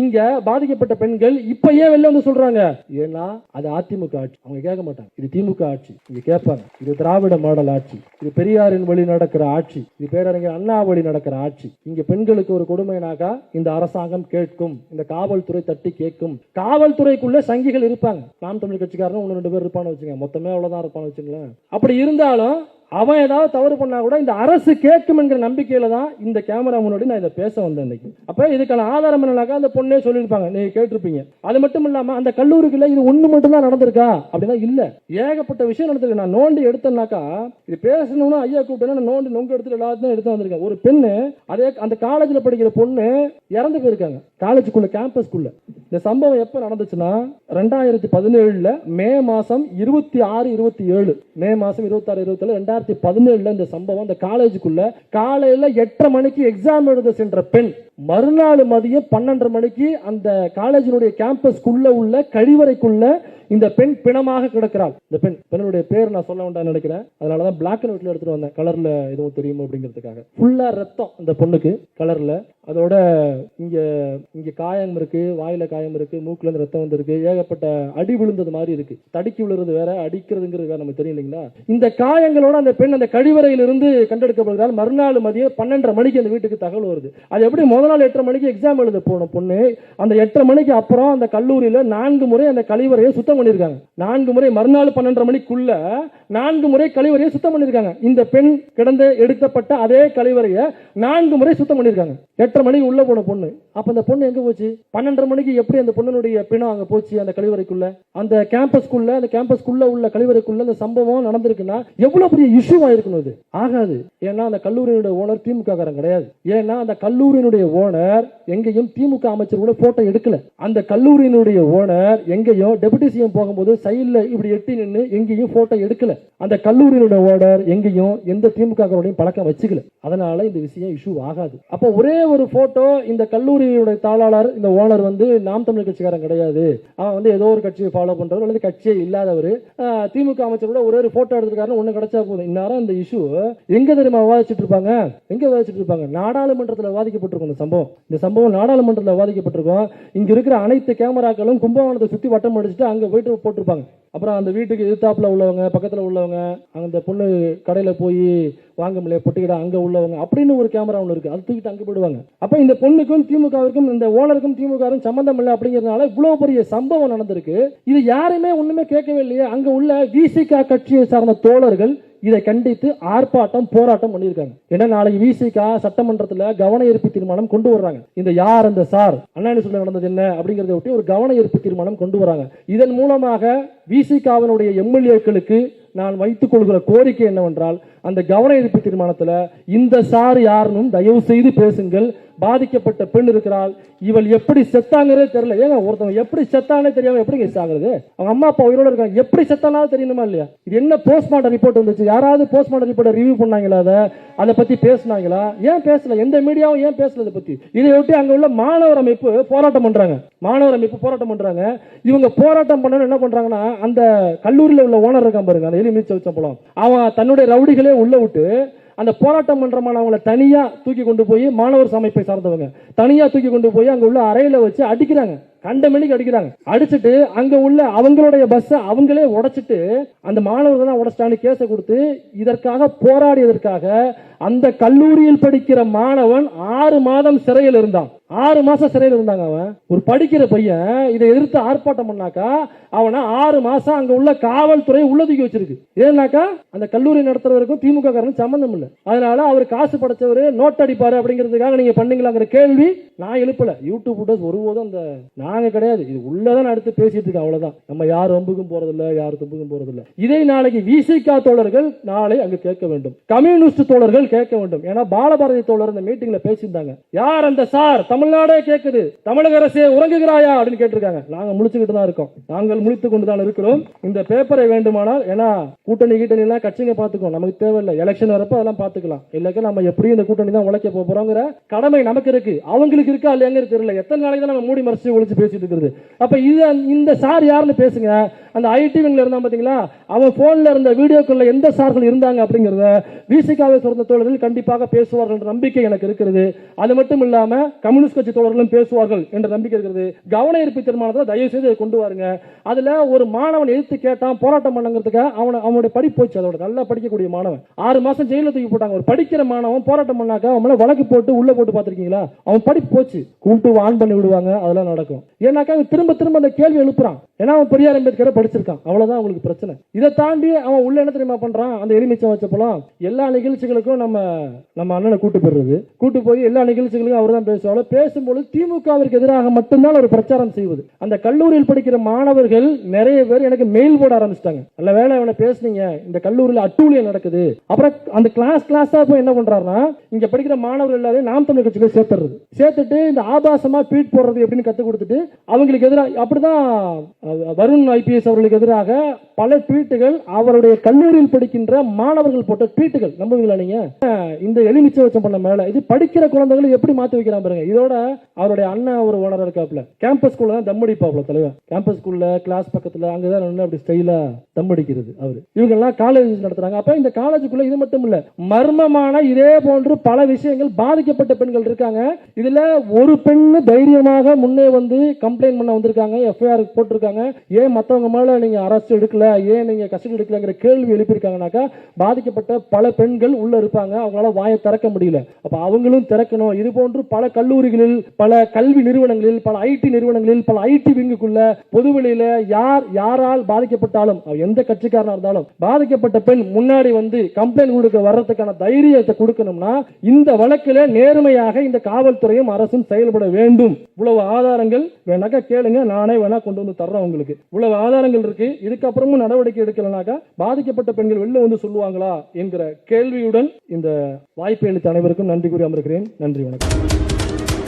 இங்க பாதிக்கப்பட்ட பெண்கள் இப்ப ஏன் வெளில வந்து சொல்றாங்க? ஏன்னா அது அதிமுக ஆட்சி. அவங்க கேட்க மாட்டாங்க. இது திமுக ஆட்சி. இங்க கேட்பாங்க, இது திராவிட மாடல் ஆட்சி, இது பெரியாரின் வழி நடக்கிற ஆட்சி, இது பேரறிஞர் அண்ணா வழி நடக்கிற ஆட்சி. இங்க பெண்களுக்கு ஒரு கொடுமைனாக்கா இந்த அரசாங்கம் கேட்கும், இந்த காவல்துறை தட்டி கேட்கும். காவல்துறைக்குள்ள சங்கிகள் இருப்பாங்க. நாம் தமிழ் கட்சிக்காரன் 1-2 பேர் இருப்பான்னு வச்சுங்க, மொத்தமே அவ்வளவுதான் இருப்பான்னு வச்சுங்களேன். அப்படி இருந்தாலும் அவன் ஏதாவது தவறு பண்ணா கூட இந்த அரசு கேட்கும் என்கிற நம்பிக்கையில தான் இந்த கேமரா முன்னாடி நான் இதை பேச வந்தேன் இன்னைக்கு. அப்ப இதுக்கான ஆதாரம் என்னன்னாக்கா அந்த பொண்ணே சொல்லியிருப்பாங்க, நீங்க கேட்டிருப்பீங்க. அது மட்டும் இல்லாம அந்த கல்லூரிக்குள்ள இது ஒண்ணு மட்டும் தான் நடந்திருக்கா அப்படின்னா இல்ல, ஏகப்பட்ட விஷயம் நடந்திருக்கு. நான் நோண்டி எடுத்தேன்னாக்கா இது பேசணும்னா ஐயா கூப்பிட்டேன்னா நான் நோண்டி நொங்க எடுத்து எல்லாத்தையும் எடுத்து வந்திருக்கேன். ஒரு பெண்ணு அதே அந்த காலேஜ்ல படிக்கிற பொண்ணு இறந்து போயிருக்காங்க காலேஜுக்குள்ள, கேம்பஸ்க்குள்ள. இந்த சம்பவம் எப்ப நடந்துச்சுன்னா 2017 மே மாசம் 26-27 மே மாசம் 26-27 2017 இந்த சம்பவம். அந்த காலேஜுக்குள்ள காலையில 8:30 மணிக்கு எக்ஸாம் எழுத சென்ற பெண் மறுநாள் மதியம் 12:30 மணிக்கு அந்த காலேஜினுடைய கேம்பஸ்க்குள்ள உள்ள கழிவறைக்குள்ள இந்த பெண் பிணமாக கிடக்கிறாள். இந்த பெண்ணுடைய பேர் நான் சொல்ல வேண்டாம்னு நினைக்கிறேன், அதனாலதான் பிளாக் அண்ட் ஒயிட்ல எடுத்துட்டு வந்தேன், கலர்ல எதுவும் தெரியும் அப்படிங்கிறதுக்காக. ஃபுல்லா ரத்தம் அந்த பொண்ணுக்கு கலர்ல, அதோட இங்க இங்க காயம் இருக்கு, வாயில காயம் இருக்கு, மூக்குல இருந்து ரத்தம் வந்திருக்கு, ஏகப்பட்ட அடி விழுந்தது மாதிரி இருக்கு. தடுக்கி விழுறது வேற, அடிக்கிறதுங்கிறது வேற, நமக்கு தெரியும் இல்லைங்களா? இந்த காயங்களோட அந்த பெண் அந்த கழிவறையிலிருந்து கண்டெடுக்கப்படுகிறாள். மறுநாள் மதியம் 12:30 மணிக்கு அந்த வீட்டுக்கு தகவல் வருது. அது எப்படி முதல் நாள் 8:30 மணிக்கு எக்ஸாம் எழுத போன பொண்ணு, அந்த 8:30 மணிக்கு அப்புறம் அந்த கல்லூரியில 4 முறை அந்த கழிவறையை சுத்தம் பண்ணிருக்காங்க. 4 முறை, மறுநாள் 12:30 மணிக்குள்ள 4 முறை கழிவறையை சுத்தம் பண்ணிருக்காங்க. இந்த பெண் கிடந்து எடுக்கப்பட்ட அதே கழிவறையை 4 முறை சுத்தம் பண்ணிருக்காங்க. 8:30 மணிக்கு உள்ள போன பொண்ணு. அப்ப அந்த பொண்ணு எங்க போச்சு? 12:30 மணிக்கு எப்படி அந்த பொண்ணுடைய பிணம் அங்க போச்சு? அந்த கழிவறைக்குள்ள, அந்த கேம்பஸ்குள்ள உள்ள கழிவறைக்குள்ள இந்த சம்பவம் நடந்திருக்குன்னா எவ்வளவு பெரிய இஷ்யூ ஆயிருக்கணும். இது ஆகாது. ஏன்னா அந்த கல்லூரியினுடைய ஓனர் திமுக காரன் கிடையாது. ஏன்னா அந்த கல்லூரியினுடைய ஓனர் எங்கேயும் திமுக அமைச்சர் கூட போட்டோ எடுக்கல. அந்த கல்லூரியினுடைய ஓனர் எங்கேயும் டெபுட்டி சிஎம் போகும்போது சைடுல இப்படி எட்டி நின்று எங்கேயும் போட்டோ எடுக்கல. அந்த கல்லூரியினுடைய ஓனர் எங்கேயும் எந்த திமுக காரனையும் பழக்கம் வச்சுக்கல. அதனால இந்த விஷயம் இஷ்யூ ஆகாது. அப்ப ஒரே ஒரு போட்டோ, இந்த கல்லூரியுடைய தாளாளர், இந்த ஓனர் வந்து நாம் தமிழர் கட்சிக்காரன் கிடையாது, அவன் வந்து ஏதோ ஒரு கட்சியை ஃபாலோ பண்றவர் அல்லது கட்சியே இல்லாதவர், திமுக அமைச்சரோட ஒரே ஒரு போட்டோ எடுத்துக்காரன் ஒண்ணு கிடைச்சா போதும். இந்நேரம் இந்த இஷ்யூ எங்க தெரியுமா விவாதிச்சுட்டு இருப்பாங்க? எங்க விவாதிச்சுட்டு இருப்பாங்க? நாடாளுமன்றத்தில் விவாதிக்கப்பட்டிருக்கும். இந்த சம்பவம் நாடாளுமன்றத்தில் விவாதிக்கப்பட்டிருக்கும். இங்க இருக்கிற அனைத்து கேமராக்களும் கும்பகோணத்தை சுத்தி வட்டம் அடிச்சுட்டு அங்க போயிட்டு போட்டிருப்பாங்க. அப்புறம் அந்த வீட்டுக்கு எதிர்த்தாப்புல உள்ளவங்க, பக்கத்துல உள்ளவங்க, அந்த பொண்ணு கடையில போய் வாங்க முடியல பொட்டிக்கிட அங்க உள்ளவங்க அப்படின்னு ஒரு கேமரா ஒன்று இருக்கு, அது தூக்கிட்டு அங்க போயிடுவாங்க. அப்ப இந்த பொண்ணுக்கும் திமுகவிற்கும் இந்த ஓனருக்கும் திமுகவுக்கும் சம்பந்தம் இல்லை அப்படிங்கிறதுனால இவ்வளவு பெரிய சம்பவம் நடந்திருக்கு. இது யாருமே ஒண்ணுமே கேட்கவே இல்லையே. அங்க உள்ள விசிக கட்சியை சார்ந்த தோழர்கள் இதை கண்டித்து ஆர்ப்பாட்டம், போராட்டம் பண்ணியிருக்காங்க. ஏன்னா நாளைக்கு விசிக சட்டமன்றத்தில் கவன ஈர்ப்பு தீர்மானம் கொண்டு வர்றாங்க. இந்த யார் அந்த சார் அண்ணா சொல்ல நடந்தது என்ன அப்படிங்கறத ஒட்டி ஒரு கவன ஈர்ப்பு தீர்மானம் கொண்டு வராங்க. இதன் மூலமாக விசிகாவினுடைய எம்எல்ஏக்களுக்கு நான் வைத்துக் கொள்கிற கோரிக்கை என்னவென்றால், அந்த கவன ஈர்ப்பு தீர்மானத்தில் இந்த சார் யாருன்னு தயவு செய்து பேசுங்கள். பாதிக்கப்பட்ட பெண் இருக்கிறாள், இவள் எப்படி செத்தாங்கிறதே தெரியல. ஏங்க ஒருத்தவங்க எப்படி செத்தானே தெரியாம எப்படி கேஸ் ஆகுது? அவங்க அம்மா அப்பா உயிரோட இருக்காங்க, எப்படி செத்தானாலும் தெரியணுமா இல்லையா? இது என்ன போஸ்ட்மார்ட்டம் ரிப்போர்ட் வந்துச்சு? யாராவது போஸ்ட்மார்ட்டம் ரிப்போர்ட் ரிவ்யூ பண்ணாங்களா? அதை பத்தி பேசினாங்களா? ஏன் பேசல? எந்த மீடியாவும் ஏன் பேசல இதை பத்தி? இதையொட்டி அங்க உள்ள மாணவர் அமைப்பு போராட்டம் பண்றாங்க. இவங்க போராட்டம் பண்ண என்ன பண்றாங்கன்னா, அந்த கல்லூரியில் உள்ள ஓனர் இருக்கான் பாருங்க, அந்த எலிமிச்ச வச்சப்பலாம், அவன் தன்னுடைய ரவுடிகளே உள்ள விட்டு அந்த போராட்டம் பண்ற மாணவங்களை தனியா தூக்கி கொண்டு போய், மாணவர் அமைப்பை சார்ந்தவங்க தனியா தூக்கி கொண்டு போய் அங்க உள்ள அறையில வச்சு அடிக்கிறாங்க. கண்ட மணிக்கு அடிக்கிறாங்க. அடிச்சுட்டு அங்க உள்ள அவங்களுடைய பஸ் அவங்களே உடைச்சிட்டு, அந்த மாணவர்கள் தான் உடைச்சிட்டான்னு கேச கொடுத்து, இதற்காக போராடியதற்காக அந்த கல்லூரியில் படிக்கிற மாணவன் 6 மாதம் சிறையில் இருந்தான். 6 மாசம் சிறையில் இருந்தாங்க. அவன் ஒரு படிக்கிற பையன் இதை எதிர்த்து ஆர்ப்பாட்டம் பண்ணாக்கா அவனை 6 மாசம் அங்க உள்ள காவல்துறை உள்ளதுக்கி வச்சிருக்கு. ஏன்னாக்கா அந்த கல்லூரி நடத்துறவருக்கும் திமுக காரனும் சம்பந்தம் இல்லை. அதனால அவர் காசு படைச்சவரு நோட் அடிப்பாரு அப்படிங்கிறதுக்காக நீங்க பண்ணீங்களாங்கிற கேள்வி நான் எழுப்பல. யூடியூப் ஃபுட்டர்ஸ் ஒருபோதும் அந்த நாங்க கிடையாது, இது உள்ளதான் அடுத்து பேசிட்டு இருக்கோம். அவ்வளவுதான். நம்ம யார் ஒம்புக்கும் போறதில்லை, யார் தும்புக்கும் போறதில்லை. இதை நாளைக்கு விசிக தோழர்கள் நாளை அங்கு கேட்க வேண்டும், கம்யூனிஸ்ட் தோழர்கள் கேட்க வேண்டும். ஏன்னா பாலபாரதி தோழர் இந்த மீட்டிங்ல பேசியிருந்தாங்க. யார் அந்த சார்? தமிழ்நாடே கேட்குது, தமிழக அரசே உறங்குகிறாயா அப்படின்னு கேட்டிருக்காங்க. நாங்க முழிச்சுக்கிட்டு தான் இருக்கோம், நாங்கள் முழித்துக் கொண்டுதான் இருக்கிறோம். இந்த பேப்பரை வேண்டுமானால், ஏன்னா கூட்டணி எல்லாம் கட்சிங்க பாத்துக்கோம், நமக்கு தேவையில்லை. எலெக்ஷன் வரப்ப அதெல்லாம் பாத்துக்கலாம். இல்லைக்க நம்ம எப்படியும் இந்த கூட்டணி தான் உழைக்க போறோங்கிற கடமை நமக்கு இருக்கு. அவங்களுக்கு இருக்கா இல்லையாங்க தெரியல. எத்தனை நாளைக்கு தான் நம்ம மூடி மறைச்சு ஒழிச்சு பேசிட்டு இருக்கிறது. அப்ப இந்த சார் யாருன்னு பேசுங்க. அந்த ஐடி விங்ல இருந்தா பாத்தீங்களா, அவன் போன்ல இருந்த வீடியோக்குள்ள எந்த சார்கள் இருந்தாங்க அப்படிங்கறத விசிகாவை சேர்ந்த தோழர்கள் கண்டிப்பாக பேசுவார்கள் என்ற நம்பிக்கை எனக்கு இருக்கிறது. அது மட்டும் இல்லாம கம்யூனிஸ்ட் கட்சி தோழர்களும் பேசுவார்கள் என்ற நம்பிக்கை இருக்கிறது. கவன ஈர்ப்பு தீர்மானத்தை தயவு செய்து கொண்டு வாருங்க. அதுல ஒரு மாணவன் எதிர்த்து கேட்டான், போராட்டம் பண்ணுங்கிறதுக்கு அவனுடைய படிப்பு போச்சு. அதோட நல்லா படிக்கக்கூடிய மாணவன் 6 மாசம் ஜெயில தூக்கி போட்டாங்க. ஒரு படிக்கிற மாணவன் போராட்டம் பண்ணாக்க அவன் வழக்கு போட்டு உள்ள போட்டு பாத்திருக்கீங்களா? அவன் படிப்பு போச்சு. கூப்பிட்டு ஆன் பண்ணி விடுவாங்க, அதெல்லாம் நடக்கும். ஏன்னாக்கா திரும்ப திரும்ப அந்த கேள்வி எழுப்புறான். ஏன்னா அவன் பெரியார் அம்பேத்கரை படிச்சிருக்கான், அவ்வளவுதான் அவங்களுக்கு பிரச்சனை. இதை தாண்டி அவன் உள்ள என்ன தெரியுமா பண்றான்? அந்த எலுமிச்சம் வச்சப்பலாம் எல்லா நிகழ்ச்சிகளுக்கும் நம்ம அண்ணனை கூட்டு போய் எல்லா நிகழ்ச்சிகளுக்கும் அவர் தான் பேசுவாங்க. பேசும்போது திமுகவிற்கு எதிராக மட்டும்தான் ஒரு பிரச்சாரம் செய்வது. அந்த கல்லூரியில் படிக்கிற மாணவர்கள் நிறைய பேர் எனக்கு மெயில் போட ஆரம்பிச்சிட்டாங்க. நல்ல வேலை அவனை பேசுனீங்க, இந்த கல்லூரியில் அட்டூழியம் நடக்குது. அப்புறம் அந்த கிளாஸா போய் என்ன பண்றாருன்னா, இங்க படிக்கிற மாணவர்கள் எல்லாரையும் நாம் தமிழர் கட்சியில சேர்த்துட்டு இந்த ஆபாசமா ட்வீட் போடுறது எப்படின்னு கத்து கொடுத்துட்டு அவங்களுக்கு எதிராக அப்படிதான் வருண் IPS அவர்களுக்கு எதிராக பல ட்வீட்டுகள் அவருடைய கல்லூரியில் படிக்கின்ற மாணவர்கள் போட்ட ட்வீட்டுகள். நம்புவீங்களா நீங்க? இந்த எலுமிச்சை வச்சம் பண்ண மேல இது படிக்கிற குழந்தைகளை எப்படி மாத்தி வைக்கிறான் பாருங்க. இதோட அவருடைய அண்ணன் ஒரு ஓனர் இருக்காப்ல, கேம்பஸ் ஸ்கூல்ல தான் தம் அடிப்பாப்ல தலைவர். கேம்பஸ் ஸ்கூல்ல கிளாஸ் பக்கத்துல அங்கதான் நின்று அப்படி ஸ்டைலா தம் அடிக்கிறது அவரு. இவங்க எல்லாம் காலேஜ் நடத்துறாங்க. அப்ப இந்த காலேஜுக்குள்ள இது மட்டும் இல்ல, மர்மமான இதே போன்று பல விஷயங்கள் பாதிக்கப்பட்ட பெண்கள் இருக்காங்க. இதுல ஒரு பெண் தைரியமாக முன்னே வந்து கம்ப்ளைண்ட் பண்ண வந்திருக்காங்க, FIR போட்டிருக்காங்க. ஏன் மத்தவங்க மேல நீங்க அரசு எடுக்கல, ஏன் நீங்க கஸ்டடி எடுக்கலங்கிற கேள்வி எழுப்பியிருக்காங்கனாக்கா பாதிக்கப்பட்ட பல பெண்கள் உள்ள இருப்பாங்க, அவங்களால வாயை திறக்க முடியல. அப்ப அவங்களும் திறக்கணும். இது போன்று பல கல்லூரிகளில், பல கல்வி நிறுவனங்களில், பல IT நிறுவனங்களில், பல IT விங்குக்குள்ள பொதுவெளியில யாரால் பாதிக்கப்பட்டாலும், எந்த கட்சிக்காரனா இருந்தாலும் பாதிக்கப்பட்ட பெண் முன்னாடி வந்து கம்ப்ளைண்ட் கொடுக்க வர்றதுக்கான தைரியத்தை கொடுக்கணும்னா இந்த வழக்கில் நேர்மையாக இந்த காவல்துறையும் அரசும் செயல்பட வேண்டும். இவ்வளவு ஆதாரங்கள் வேணாக்கா கேளுங்க, நானே வேணா கொண்டு வந்து தர்றேன் உங்களுக்கு. இவ்வளவு ஆதாரங்கள் இருக்கு, இதுக்கப்புறமும் நடவடிக்கை எடுக்கலனாக்கா பாதிக்கப்பட்ட பெண்கள் வெளில வந்து சொல்லுவாங்களா என்கிற கேள்வியுடன் இந்த வாய்ப்பை அளித்த அனைவருக்கும் நன்றி கூறி அமர்கிறேன். நன்றி, வணக்கம்.